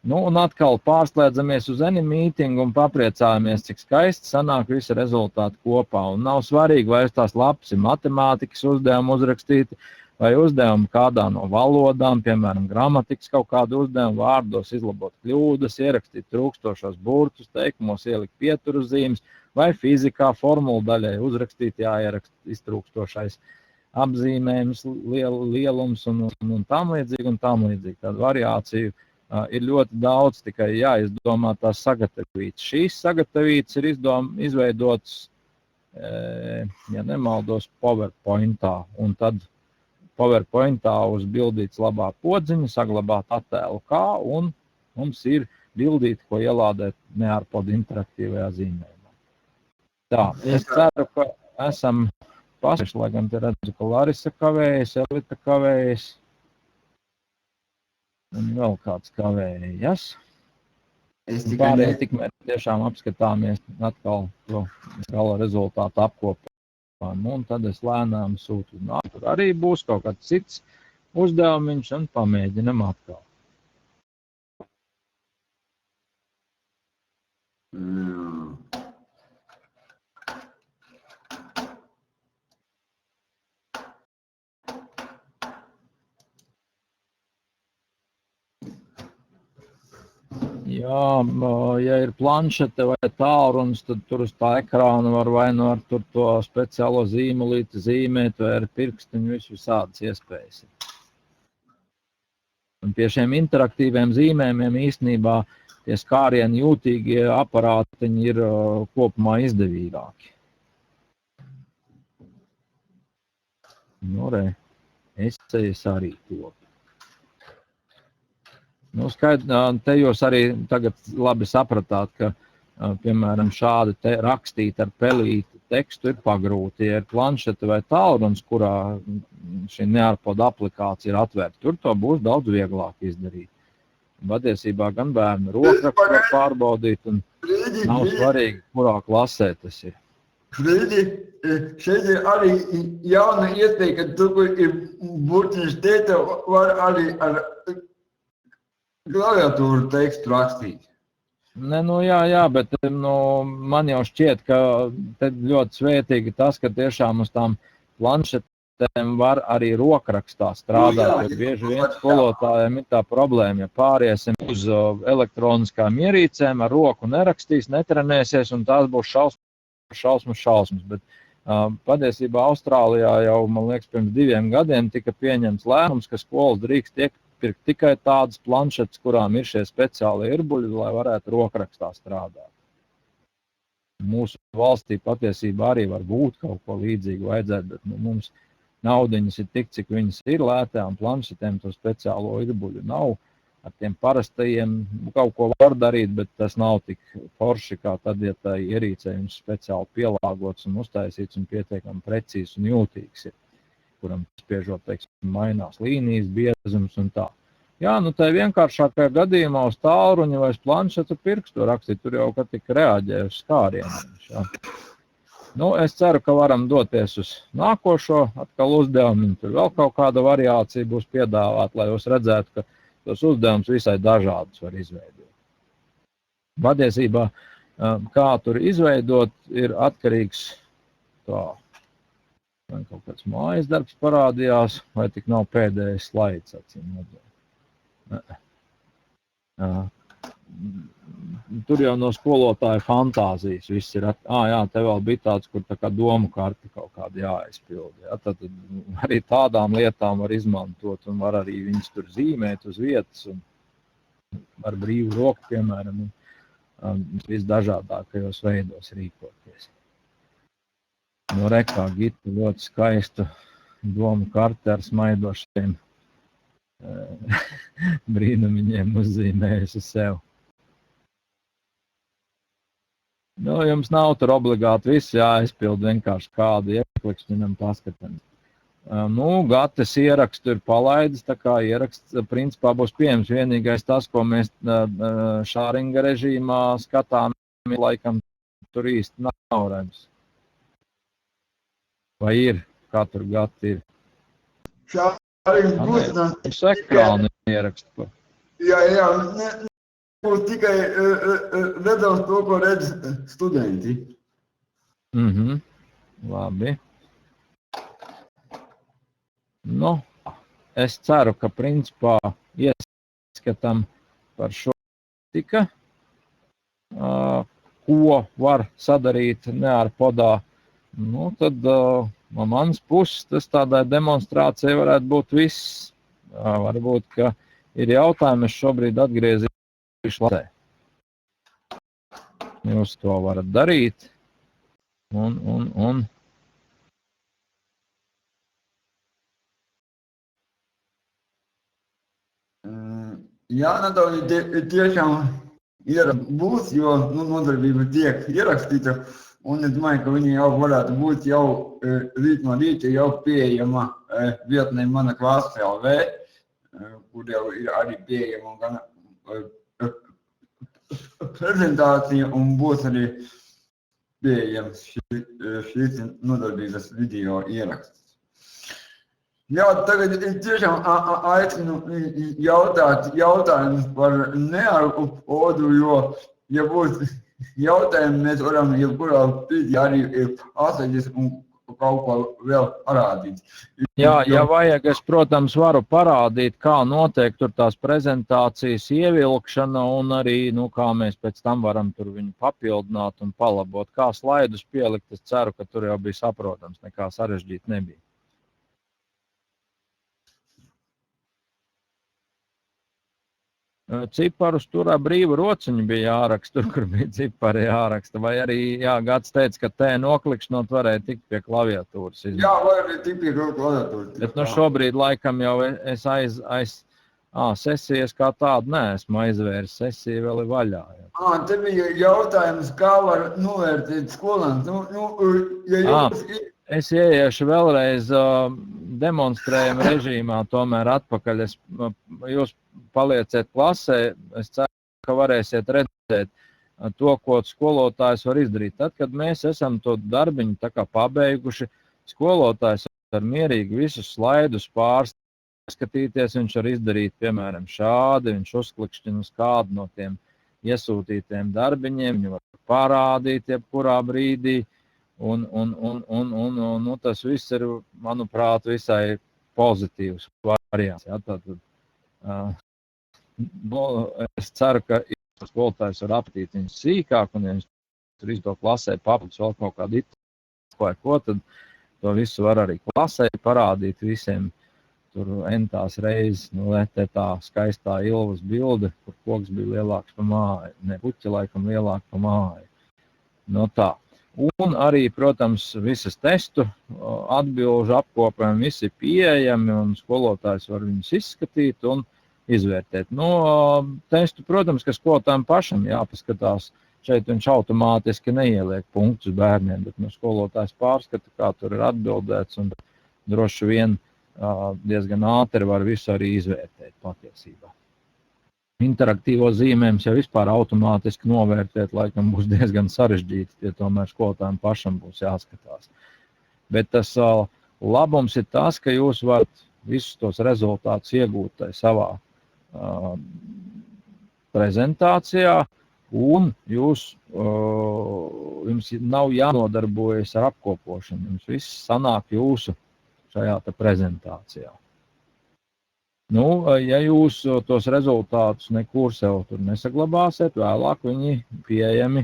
Nu, un atkal pārslēdzamies uz AnyMeeting un papriecājamies, cik skaisti sanāk visi rezultāti kopā. Un nav svarīgi, vai uz tās lapas ir matemātikas uzdevumi uzrakstīti, vai uzdevumi kādā no valodām, piemēram, gramatikas kaut kādu uzdevumu, vārdos izlabot kļūdas, ierakstīt trūkstošos burtus, teikumos ielikt pieturzīmes, vai fizikā formulu daļai uzrakstīt, jāierakst iztrūkstošais apzīmējums, lielums un tam līdzīgi. Tādu variāciju ir ļoti daudz, tikai jāizdomā tās sagatavītas. Šīs sagatavītas ir izveidotas, ja nemaldos, PowerPointā, un tad PowerPointā uzbildīts labā podziņa, saglabāt attēlu kā, un mums ir bildīti, ko ielādēt nearpodu interaktīvajā zīmējumā. Tā, es ceru, ka esam paspējuši, lai gan te redzu, ka Larisa kavējas, Elita kavējas, un vēl kāds kavējas. Pārējie tikmēr tiešām apskatāmies atkal to gala rezultātu apkopojumu, un tad es lēnām sūtu. Tur arī būs kaut kāds cits uzdevumiņš, un pamēģinam atkal. Jā, ja ir planšete vai tālrunis, tad tur uz tā ekrāna var vai nu ar to speciālo zīmolīti zīmēt, vai ar pirkstiņu, visādas iespējas. Un pie šiem interaktīviem zīmējumiem īstenībā tie skārieni jūtīgie aparātiņi ir kopumā izdevīgāki. Nu, esejas arī top. Nu, te jūs arī tagad labi sapratāt, ka, piemēram, šādi rakstīt ar pelīti tekstu ir pagrūti. Ja ir planšete vai tālrunis, kurā šī nearpoda aplikācija ir atvērta, tur to būs daudz vieglāk izdarīt. Patiesībā gan bērnu rokrakstu var pārbaudīt, un nav svarīgi, kurā klasē tas ir. Frīdi, šeit ir arī jauna iespēja, ka tu, kur ir burtiņš tēta, var arī ar klaviatūru tekstu rakstīt. Jā, bet man jau šķiet, ka te ļoti svētīgi tas, ka tiešām uz tām planšetēm var arī rokrakstā strādāt. Jo bieži vien skolotājiem ir tā problēma, ja pāriesim uz elektroniskām ierīcēm, ar roku nerakstīs, netrenēsies, un tās būs šausmas. Bet patiesībā Austrālijā jau, man liekas, pirms 2 gadiem tika pieņemts lēmums, ka skolas drīkst pirkt tikai tādas planšetes, kurām ir šie speciāli irbuļi, lai varētu rokrakstā strādāt. Mūsu valstī patiesībā arī var būt kaut ko līdzīgu vajadzētu, bet mums naudiņas ir tik, cik viņas ir lētām planšetēm, to speciālo irbuļu nav. Ar tiem parastajiem kaut ko var darīt, bet tas nav tik forši, kā tad, ja tā ierīcē viņš speciāli pielāgots un uztaisīts un pietiekami precīzs un jūtīgs ir, kuram spiežot, teiksim, mainās līnijas, biezums un tā. Jā, tā vienkāršākajā gadījumā uz tālruņa vai uz planšetu pirkstu rakstīt, tur jau kā tik reaģē uz skārieniem. Es ceru, ka varam doties uz nākošo atkal uzdevumu, tur vēl kaut kāda variācija būs piedāvāt, lai jūs redzētu, ka tos uzdevumus visai dažādus var izveidot. Patiesībā Kā tur izveidot, ir atkarīgs tā. Man kaut kāds mājas darbs parādījās, vai tik nav pēdējais slaids, acīm redzot. Tur jau no skolotāja fantāzijas viss ir. Jā, te vēl bija tāds, kur tā kā domu karti kaut kādi jāaizpild. Ja? Tad arī tādām lietām var izmantot un var arī viņus tur zīmēt uz vietas un ar brīvu roku, piemēram, visdažādākajos veidos rīkoties. No rekā Gita ļoti skaistu domu karti ar smaidošiem brīnumiņiem uzzīmējusi sev. Jums nav tur obligāti viss jāizpild, vienkārši kādu ieklikšķinam paskatām. Gates ierakstu ir palaidis, tā kā ieraksts principā būs pieejams. Vienīgais tas, ko mēs šāringa režīmā skatām, laikam tur īsti nav redzams. Vai ir? Kā tur gati ir? Šāringa būs. Uz ekrānu ierakstu. Jā, būs tikai redzams to, ko redz studenti. Labi. Es ceru, ka principā ieskatam par šo tika, ko var sadarīt neārpodā. Tad no manas puses tas tādai demonstrācijai varētu būt viss. Varbūt, ka ir jautājumi, es šobrīd atgriezīšu lasē. Jūs to varat darīt. Un. Jā, nedaudz tiešām būs, jo nodarbība tiek ierakstīta. Un es domāju, ka viņi jau varētu būt jau rīt no rīta jau pieejama vietnē Mana klase LV, kur jau ir arī pieejama gan prezentācija un būs arī pieejams šīs nodarbības video ieraksts. Jā, tagad tiešām aicinu jautāt jautājumus par neārpodu, jo, ja būs jautājumi, mēs varam jebkurā brīdī arī atsaļties un kaut ko vēl parādīt. Jā, ja vajag, es, protams, varu parādīt, kā notiek tur tās prezentācijas ievilkšana un arī, kā mēs pēc tam varam tur viņu papildināt un palabot. Kā slaidus pielikt, es ceru, ka tur jau bija saprotams, nekā sarežģīt nebija. Ciparus tur brīva rociņa bija jāraksta, tur, kur bija cipari jāraksta, vai arī, Gats teica, ka te noklikšķinot varēja tikt pie klaviatūras. Jā, var arī tikt pie klaviatūras. Bet šobrīd laikam jau es sesijas kā tādu neesmu aizvēris, sesija vēl ir vaļā. Te bija jautājums, kā var novērtēt skolēnus. Es ieiešu vēlreiz demonstrējumu režīmā, tomēr atpakaļ. Jūs palieciet klasē, es ceru, ka varēsiet redzēt to, ko skolotājs var izdarīt. Tad, kad mēs esam to darbiņu tā kā pabeiguši, skolotājs var mierīgi visus slaidus pārskatīties, viņš var izdarīt, piemēram, šādi, viņš uzklikšķina uz kādu no tiem iesūtītiem darbiņiem, viņu var parādīt jebkurā brīdī, un tas viss ir, manuprāt, visai pozitīvs variants. Ja? Es ceru, ka skolotājs var aptīt viņus sīkāk, un ja viņš tur izdo klasē papildus vēl kaut kādu vai ko, tad to visu var arī klasē parādīt visiem tur entās reizes. Te tā skaistā Ilvas bilde, kur koks bija lielāks pa māju, ne puķa laikam lielāk pa māju. Tā. Un arī, protams, visas testu atbilžu apkopējumi visi pieejami, un skolotājs var viņus izskatīt un izvērtēt. Testu, protams, ka skolotājiem pašam jāpaskatās. Šeit viņš automātiski neieliek punktus bērniem, bet skolotājs pārskata, kā tur ir atbildēts, un droši vien diezgan ātri var visu arī izvērtēt patiesībā. Interaktīvo zīmējumus jau vispār automātiski novērtēt, laikam būs diezgan sarežģīti, tie tomēr skolotājiem pašam būs jāskatās. Bet tas labums ir tas, ka jūs varat visus tos rezultātus iegūt savā prezentācijā, un jums nav jānodarbojas ar apkopošanu. Jums viss sanāk jūsu šajā prezentācijā. Nu, ja jūs tos rezultātus nekur sev tur nesaglabāsiet, vēlāk viņi pieejami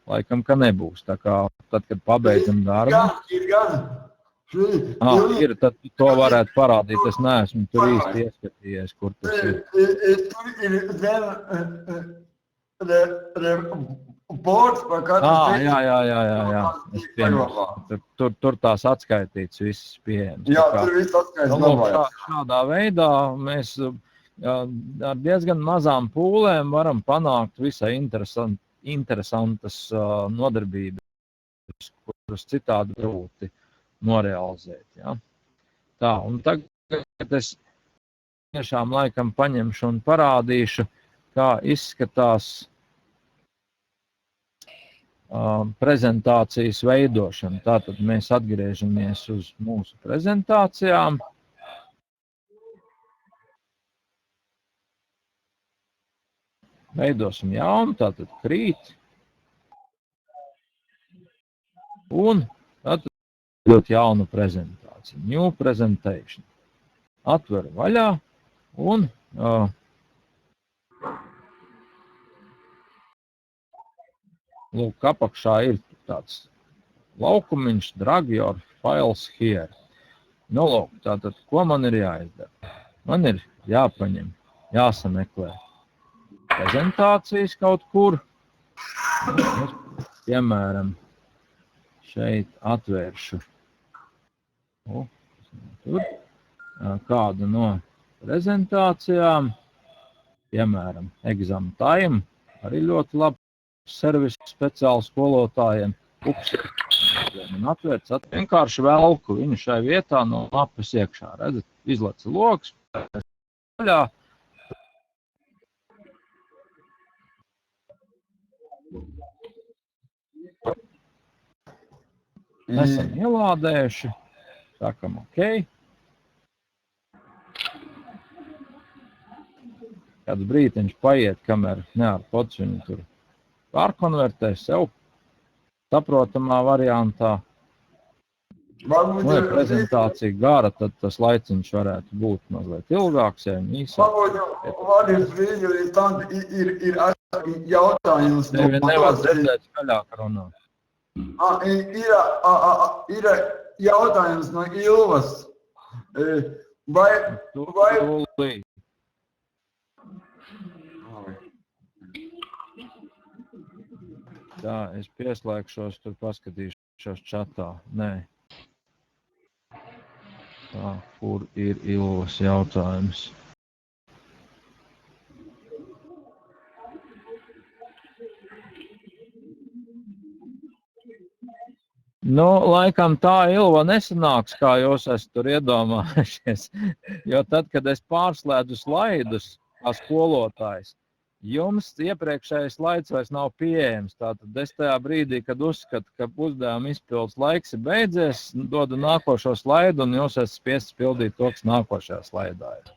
laikam, ka nebūs. Tā kā tad, kad pabeidzam darbu... Ir gan. Ir, tad to varētu parādīt. Es neesmu tur īsti ieskatījies, kur tas ir. Tur ir reports par katru... Jā. Es piemēru. Tur tās atskaitīts viss pieejams. Jā, tur viss atskaitīts. Šādā veidā mēs ar diezgan mazām pūlēm varam panākt visai interesantas nodarbības, kuras citādi grūti norealizēt. Ja? Tā, un tagad es tiešām laikam paņemšu un parādīšu, kā izskatās prezentācijas veidošana. Tātad mēs atgriežamies uz mūsu prezentācijām. Veidosim jaunu, tātad krīt. Un tātad dot jaunu prezentāciju. New presentation. Atveru vaļā un lūk, apakšā ir tāds laukumiņš, drag your files here. Nu, lūk, tātad, ko man ir jāizdara? Man ir jāpaņem, jāsameklē prezentācijas kaut kur. Es, piemēram, šeit atvēršu tur kādu no prezentācijām, piemēram, exam time, arī ļoti labi servisu speciāli skolotājiem. Man atvērts, vienkārši velku viņu šai vietā no mapas iekšā. Redzat, izlaca loks, vaļā. Esam ielādējuši, sakam OK. Kāds brītiņš paiet, kamēr neārpots viņu tur pārkonvertē sev saprotamā variantā. Ja prezentācija gara, tad tas laiciņš varētu būt mazliet ilgāks, ja viņi īsāk. Ir jautājums. Tevi nevar redzēt skaļāk runāt. Ir jautājums no Ilvas. Vai tā, es pieslēgšos, tur paskatīšos čatā. Nē. Tā, kur ir Ilvas jautājums? Nu, laikam tā Ilva nesanāks, kā jūs esat tur iedomājušies. Jo tad, kad es pārslēdzu slaidus kā skolotājs, jums iepriekšējais slaids vairs nav pieejams. Tātad es tajā brīdī, kad uzskatu, ka uzdevuma izpildes laiks ir beidzies, dodu nākošo slaidu un jūs esat spiests pildīt to, kas nākošajā slaidā ir.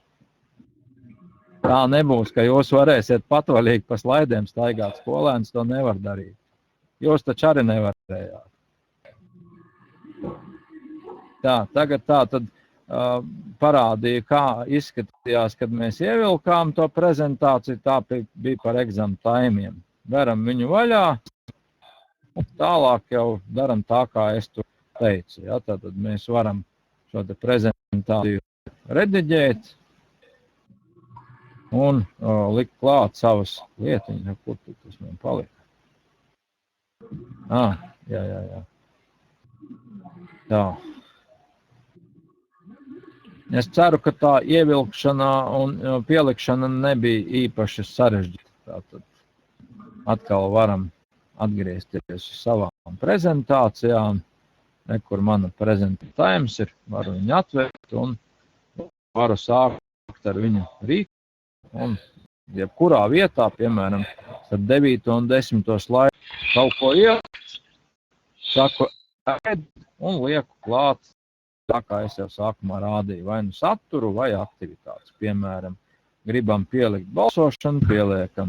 Tā nebūs, ka jūs varēsiet patvaļīgi pa slaidiem staigāt. Skolēns to nevar darīt. Jūs taču arī nevarējāt. Tā, tagad tā tad parādīja, kā izskatījās, kad mēs ievilkām to prezentāciju, tā bija par exam taimiem. Veram viņu vaļā, un tālāk jau daram tā, kā es tur teicu. Ja? Tātad mēs varam šo te prezentāciju rediģēt un likt klāt savas lietiņas, kur tas man palika. Jā. Tā. Es ceru, ka tā ievilkšana un pielikšana nebija īpaši sarežģīta. Tātad atkal varam atgriezties uz savām prezentācijām. Kur mana prezentācijums ir, varu viņu atvērt un varu sākt ar viņu rīku. Un jebkurā vietā, piemēram, ar 9. un 10. slaidu kaut ko ielikt, saku ēd un lieku klāt. Tā kā es jau sākumā rādīju, vai nu saturu, vai aktivitātes. Piemēram, gribam pielikt balsošanu, pieliekam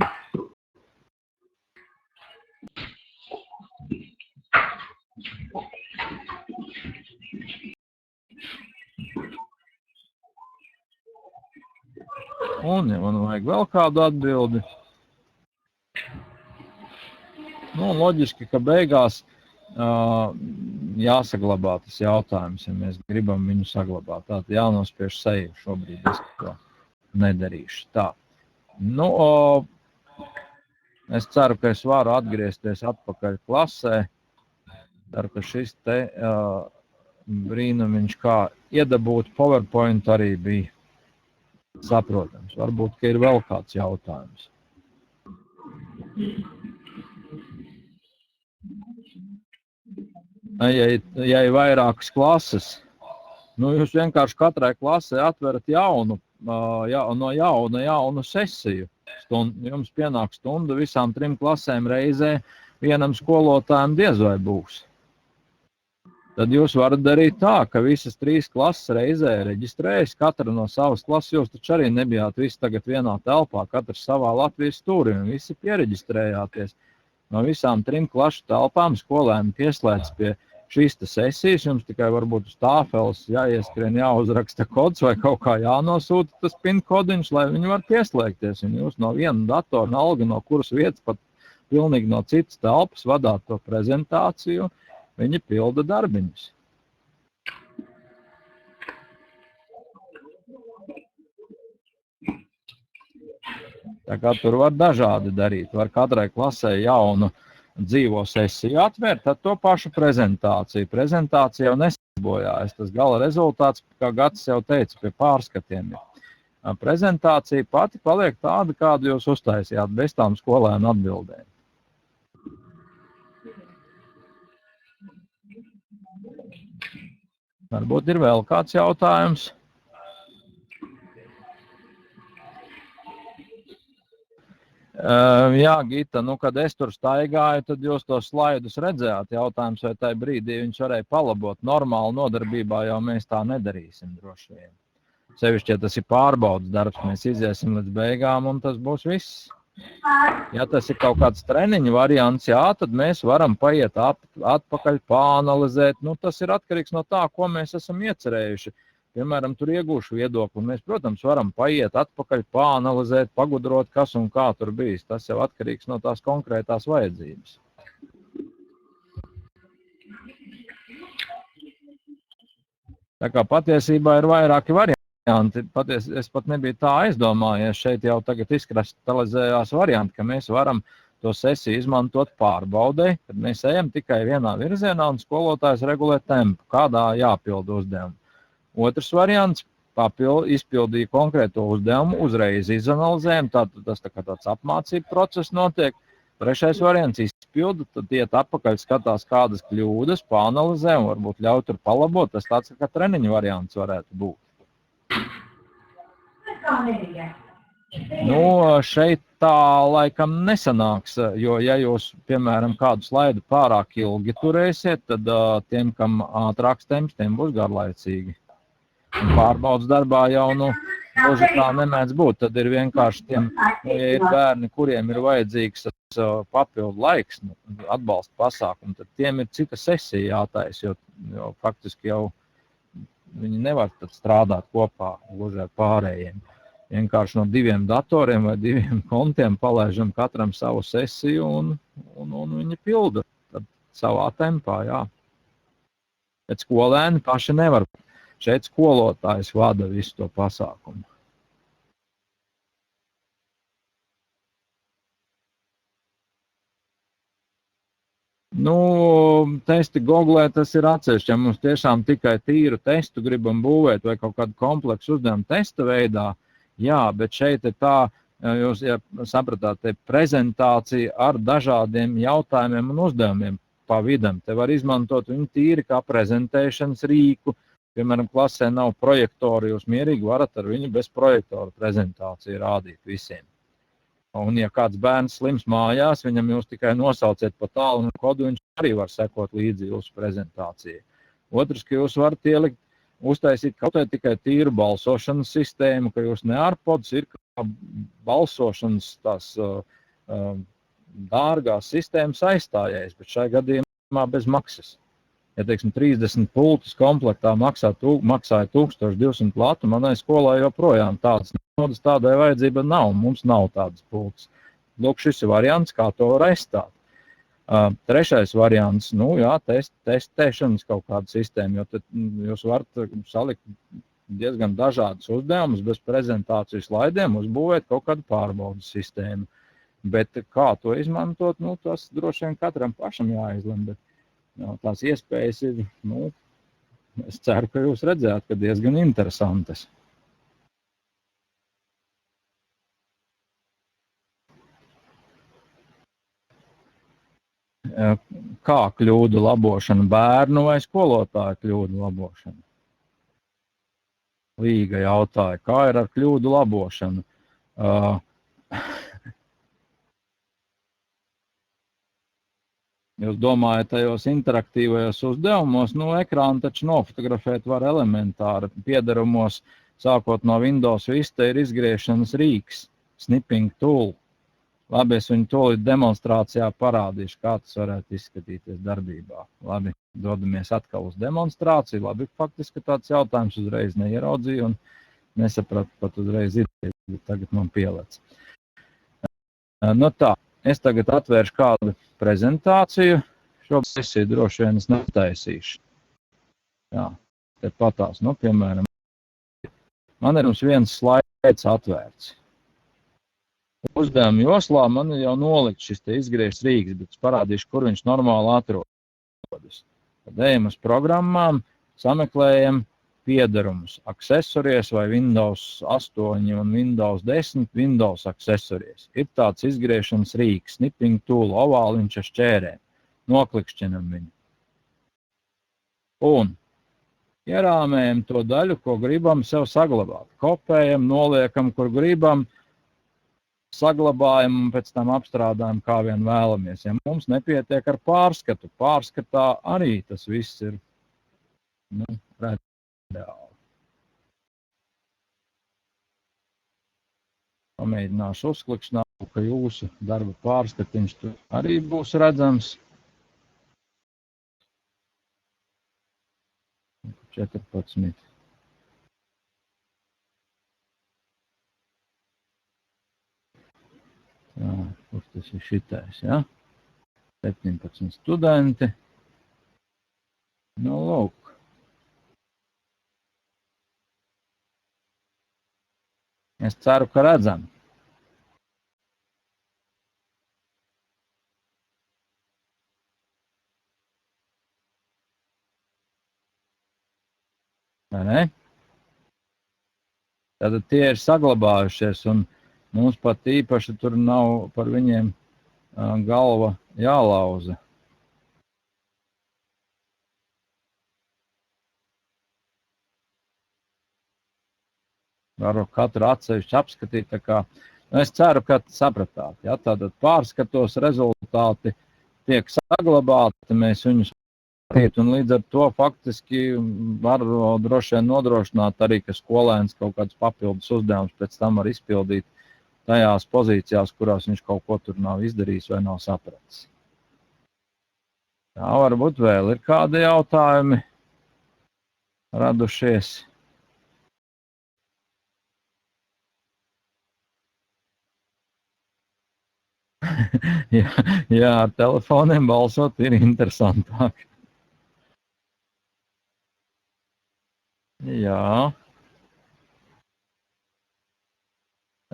Un, ja man vajag vēl kādu atbildi, nu, loģiski, ka beigās jāsaglabā tas jautājums, ja mēs gribam viņu saglabāt. Tātad jānospiež seju šobrīd, es to nedarīšu. Tā. Nu, es ceru, ka es varu atgriezties atpakaļ klasē. Ceru, ka šis te brīnumiņš, kā iedabūt PowerPoint, arī bija saprotams. Varbūt, ka ir vēl kāds jautājums. Ja ir vairākas klases, nu jūs vienkārši katrai klasē atverat jaunu sesiju. Jums pienāk stunda visām 3 klasēm reizē, vienam skolotājam diez vai būs. Tad jūs varat darīt tā, ka visas 3 klases reizē reģistrējas, katra no savas klases, jūs taču arī nebijāt visi tagad vienā telpā, katrs savā Latvijas stūrī, un visi piereģistrējāties. No visām 3 klašu telpām skolēni pieslēdz pie šīs sesijas, jums tikai varbūt uz tāfeles jāieskrien, jāuzraksta kods vai kaut kā jānosūta tas PIN kodiņš, lai viņi var pieslēgties. Un jūs no viena datora, alga, no kuras vietas pat pilnīgi no citas telpas vadāt to prezentāciju, viņi pilda darbiņus. Tā kā tur var dažādi darīt. Var katrai klasē jaunu dzīvo sesiju atvērt, tad to pašu prezentāciju. Prezentācija jau nesabojājas. Tas gala rezultāts, kā Gatis jau teica, pie pārskatiem ir. Prezentācija pati paliek tāda, kādu jūs uztaisījāt, bez tām skolēnu atbildēm. Varbūt ir vēl kāds jautājums. Jā, Gita, nu, kad es tur staigāju, tad jūs tos slaidus redzējāt. Jautājums, vai tajā brīdī viņš varēja palabot. Normāli nodarbībā jau mēs tā nedarīsim droši vien. Sevišķi, ja tas ir pārbaudas darbs, mēs iziesim līdz beigām un tas būs viss. Ja tas ir kaut kāds treniņu variants, jā, tad mēs varam paiet atpakaļ, pāanalizēt. Nu, tas ir atkarīgs no tā, ko mēs esam iecerējuši. Piemēram, tur iegūšu viedokli. Mēs, protams, varam paiet atpakaļ, pāanalizēt, pagudrot, kas un kā tur bijis. Tas jau atkarīgs no tās konkrētās vajadzības. Tā kā patiesībā ir vairāki varianti. Es pat nebiju tā aizdomājies. Šeit jau tagad izkristalizējās varianti, ka mēs varam to sesiju izmantot pārbaudē, kad mēs ejam tikai vienā virzienā un skolotājs regulē tempu, kādā jāpilda uzdevumu. Otrs variants - izpildīja konkrēto uzdevumu, uzreiz izanalizējam, tātad tas tā kā tāds apmācību process notiek. Trešais variants - izpilda, tad iet atpakaļ, skatās kādas kļūdas, pāanalizē un varbūt ļauj tur palabot. Tas tāds kā treniņu variants varētu būt. Nu, šeit tā laikam nesanāks, jo ja jūs, piemēram, kādu slaidu pārāk ilgi turēsiet, tad tiem, kam ātrāks temps, tiem būs garlaicīgi. Un pārbaudas darbā jau, gluži tā nemēdz būt. Tad ir vienkārši tiem, ja ir bērni, kuriem ir vajadzīgs papildu laiks, atbalsta pasākumu, tad tiem ir cita sesija jātais, jo faktiski jau viņi nevar tad strādāt kopā gluži ar pārējiem. Vienkārši no 2 datoriem vai 2 kontiem palaižam katram savu sesiju un viņi pilda tad savā tempā, jā. Bet skolēni paši nevar. Šeit skolotājs vada visu to pasākumu. Nu, testi Googlē tas ir atsevišķi. Ja mums tiešām tikai tīru testu gribam būvēt vai kaut kādu kompleksu uzdevumu testa veidā, jā, bet šeit ir tā, jūs ja sapratāt, te prezentācija ar dažādiem jautājumiem un uzdevumiem pa vidam. Te var izmantot viņu tīri kā prezentēšanas rīku. Piemēram, klasē nav projektoru, jūs mierīgi varat ar viņu bez projektoru prezentāciju rādīt visiem. Un, ja kāds bērns slims mājās, viņam jūs tikai nosauciet pa tālu kodu, viņš arī var sekot līdzi jūsu prezentācijai. Otrs, ka jūs varat ielikt, uztaisīt kaut vai tikai tīru balsošanas sistēmu, ka jūs ne ārpods ir kā balsošanas tās dārgās sistēmas aizstājējs, bet šai gadījumā bez maksas. ja, teiksim, 30 pultus komplektā maksāja 1200 latu, manai skolai joprojām tādas naudas tādai vajadzība nav, mums nav tādas pultus. Lūk, šis ir variants, kā to var aizstāt. Trešais variants, testēšanas kaut kāda sistēma, jo tad jūs varat salikt diezgan dažādus uzdevumus bez prezentāciju slaidiem, uzbūvēt kaut kādu pārbaudas sistēmu. Bet kā to izmantot, tas droši vien katram pašam jāizlem, bet tās iespējas ir, es ceru, ka jūs redzējāt, ka diezgan interesantas. Kā kļūdu labošana, bērnu vai skolotāju kļūdu labošana? Līga jautāja, kā ir ar kļūdu labošanu? Jūs domājat, tajos interaktīvajos uzdevumos, ekrānu taču nofotografēt var elementāri. Piedarumos, sākot no Windows Vista, ir izgriešanas rīks, snipping tool. Labi, es viņu tūlīt demonstrācijā parādīšu, kā tas varētu izskatīties darbībā. Labi, dodamies atkal uz demonstrāciju. Labi, faktiski tāds jautājums uzreiz neieraudzīju un nesapratu pat uzreiz ideju, bet tagad man pielec. Tā, es tagad atvēršu kādu prezentāciju. Šo sesiju droši vien es netaisīšu. Jā, te patās, piemēram, man ir mums viens slaids atvērts. Uzdevuma joslā man jau nolikt šis te izgriežs rīks, bet es parādīšu, kur viņš normāli atrodas. Tad ejam uz programmām, sameklējam piedarumus, aksesories vai Windows 8 un Windows 10, Windows aksesories. Ir tāds izgriešanas rīks, snipping tool, ovāliņš ar šķērēm. Noklikšķinam viņu. Un ierāmējam to daļu, ko gribam sev saglabāt. Kopējam, noliekam, kur gribam, saglabājam un pēc tam apstrādājam, kā vien vēlamies. Ja mums nepietiek ar pārskatu, pārskatā arī tas viss ir reāli. Pamēģināšu uzklikšķināt, ka jūsu darba pārskatiņš tur arī būs redzams. 14. Jā, kur tas ir šitais, ja? 17 studenti. Lūk. Es ceru, ka redzam. Vai ne? Tātad tie ir saglabājušies un mums pat īpaši tur nav par viņiem galva jālauza. Varu katru atsevišķi apskatīt, tā kā, es ceru, ka sapratāt, ja, tātad pārskatos rezultāti tiek saglabāti, mēs viņus un līdz ar to faktiski var droši vien nodrošināt arī, ka skolēns kaut kādus papildus uzdevumus pēc tam var izpildīt tajās pozīcijās, kurās viņš kaut ko tur nav izdarījis vai nav sapratis. Tā varbūt vēl ir kādi jautājumi radušies. Jā, ar telefoniem balsot ir interesantāk. Jā.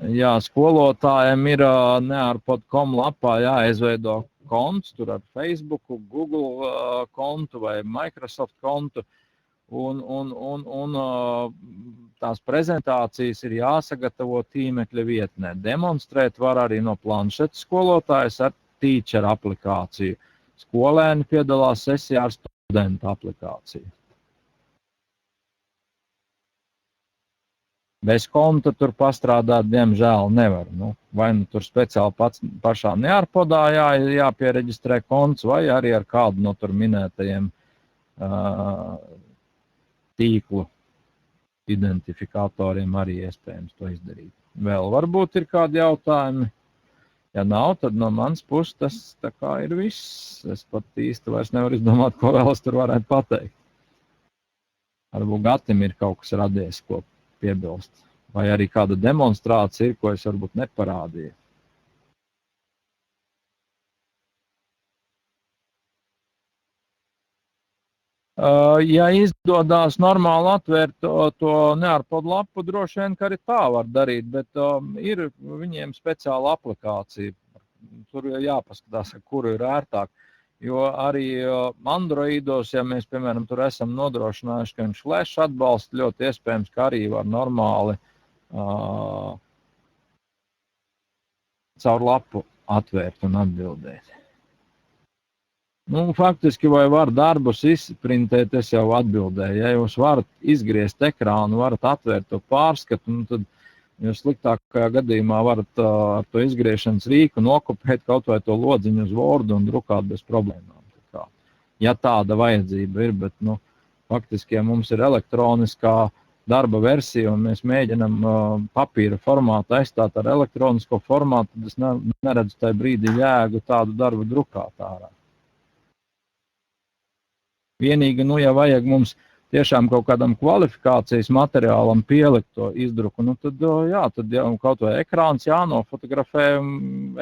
Jā, skolotājiem ir nearpod.com lapā jāizveido konts, tur ar Facebook, Google kontu vai Microsoft kontu. Un tās prezentācijas ir jāsagatavo tīmekļa vietnē. Demonstrēt var arī no planšetes skolotājs ar Teacher aplikāciju. Skolēni piedalās sesijā ar studentu aplikāciju. Bez konta tur pastrādāt, diemžēl, nevar. Vai tur speciāli pašā nearpodā jāpiereģistrē konts, vai arī ar kādu no tur minētajiem tīklu identifikatoriem arī iespējams to izdarīt. Vēl varbūt ir kādi jautājumi. Ja nav, tad no manas puses tas tā kā ir viss. Es pat īsti vairs nevaru izdomāt, ko vēl es tur varētu pateikt. Varbūt Gatim ir kaut kas radies, ko piebilst. Vai arī kāda demonstrācija ir, ko es varbūt neparādīju. Ja izdodas normāli atvērt to nearpodu lapu, droši vien, ka arī tā var darīt, bet ir viņiem speciāla aplikācija. Tur jāpaskatās, kuru ir ērtāk. Jo arī Androidos, ja mēs, piemēram, tur esam nodrošinājuši, ka viņš flash atbalsta, ļoti iespējams, ka arī var normāli caur lapu atvērt un atbildēt. Nu, faktiski, vai var darbus izprintēt, es jau atbildēju. Ja jūs varat izgriezt ekrānu, varat atvērt to pārskatu, tad jūs sliktākajā gadījumā varat ar to izgriešanas rīku nokopēt kaut vai to lodziņu uz Word un drukāt bez problēmām. Ja tāda vajadzība ir, bet faktiski, ja mums ir elektroniskā darba versija un mēs mēģinam papīra formātu aizstāt ar elektronisko formātu, tad es neredzu tajā brīdī jēgu tādu darbu drukāt ārā. Vienīgi, ja vajag mums tiešām kaut kādam kvalifikācijas materiālam pielikt to izdruku, tad jau kaut vai ekrāns jānofotografē,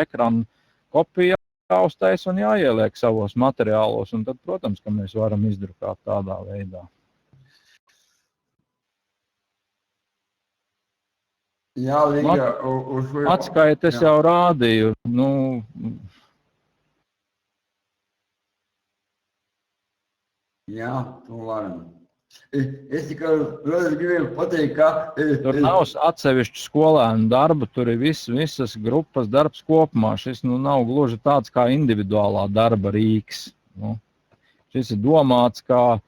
ekrāna kopija jāuztais un jāieliek savos materiālos, un tad, protams, ka mēs varam izdrukāt tādā veidā. Jā, Liga, atskaites jau rādīju, Jā, to varam. Es tikai vēl gribēju pateikt, ka... Tur nav atsevišķu skolēnu darba, tur ir visas grupas darbs kopumā. Šis nav gluži tāds kā individuālā darba rīks. Šis ir domāts kā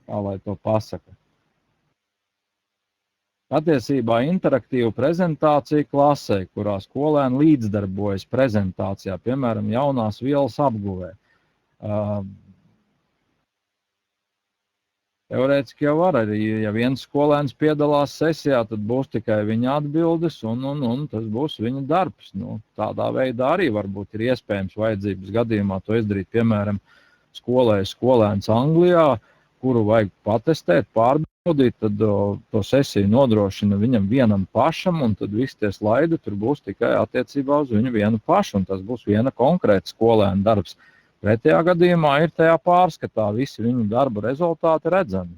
lai to pasaka. Patiesībā interaktīva prezentācija klasē, kurā skolēni līdzdarbojas prezentācijā, piemēram, jaunās vielas apguvē. Teorētiski jau var arī, ja viens skolēns piedalās sesijā, tad būs tikai viņa atbildes un tas būs viņa darbs. Tādā veidā arī varbūt ir iespējams vajadzības gadījumā to izdarīt. Piemēram, skolēns Anglijā, kuru vajag patestēt, pārbaudīt, tad to sesiju nodrošina viņam vienam pašam, un tad visi tie slaidi tur būs tikai attiecībā uz viņu vienu pašu, un tas būs viena konkrēta skolēna darbs. Pretējā gadījumā ir tajā pārskatā visi viņu darba rezultāti redzami.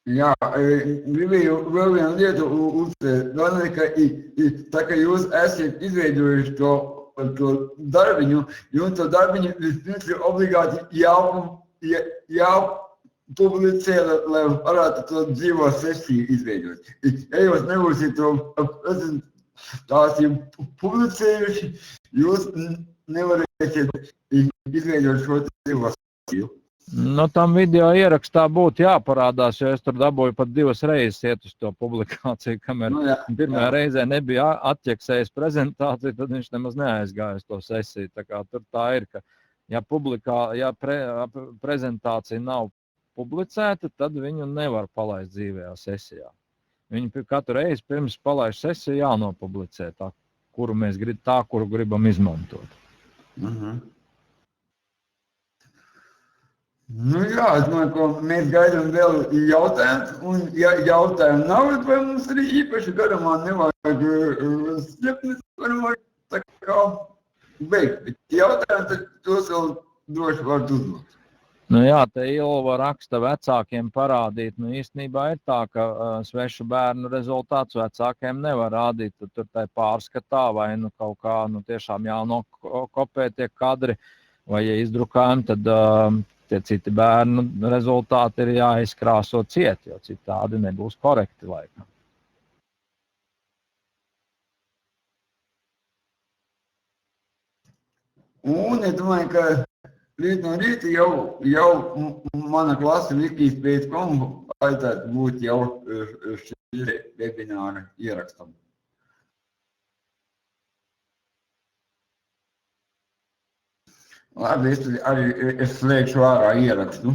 Jā, gribēju vēl vienu lietu uzsvērt, ka tā kā jūs esat izveidojuši to darbiņu, jums to darbiņu vispirms ir obligāti jāpublicē, lai varētu to dzīvo sesiju izveidot. Ja jūs nebūsiet to tās ir publicējuši, jūs nevarēsiet izveidot šo dzīvo sesiju. Tam video ierakstā būtu jāparādās, jo es tur dabūju pat 2 reizes iet uz to publikāciju, kamēr pirmajā reizē nebija atķeksējis prezentāciju, tad viņš nemaz neaizgāja uz to sesiju. Tā kā tur tā ir, ka ja prezentācija nav publicēta, tad viņu nevar palaist dzīvajā sesijā. Viņu katru reizi pirms palaiž sesiju jānopublicē tā, kuru gribam izmantot. Jā, es domāju, ka mēs gaidām vēl jautājumus, un ja jautājumu nav, vai mums arī īpaši garumā nevajag stiepnis, varam tā kā beigt. Bet jautājumi, tad tos vēl droši var uzdot. Te Ilva raksta vecākiem parādīt. Īstenībā ir tā, ka svešu bērnu rezultātus vecākiem nevar rādīt. Tur tai pārskatā vai kaut kā tiešām jānokopē tie kadri, vai ja izdrukājumi, tad tie citi bērnu rezultāti ir jāizkrāso cieti, jo citādi nebūs korekti laikam. Un es domāju, ka rīt no rīta jau mana klase Wikispace.com vajadzētu būt jau šī webināra ierakstam. Labi, es slēgšu ārā ierakstu.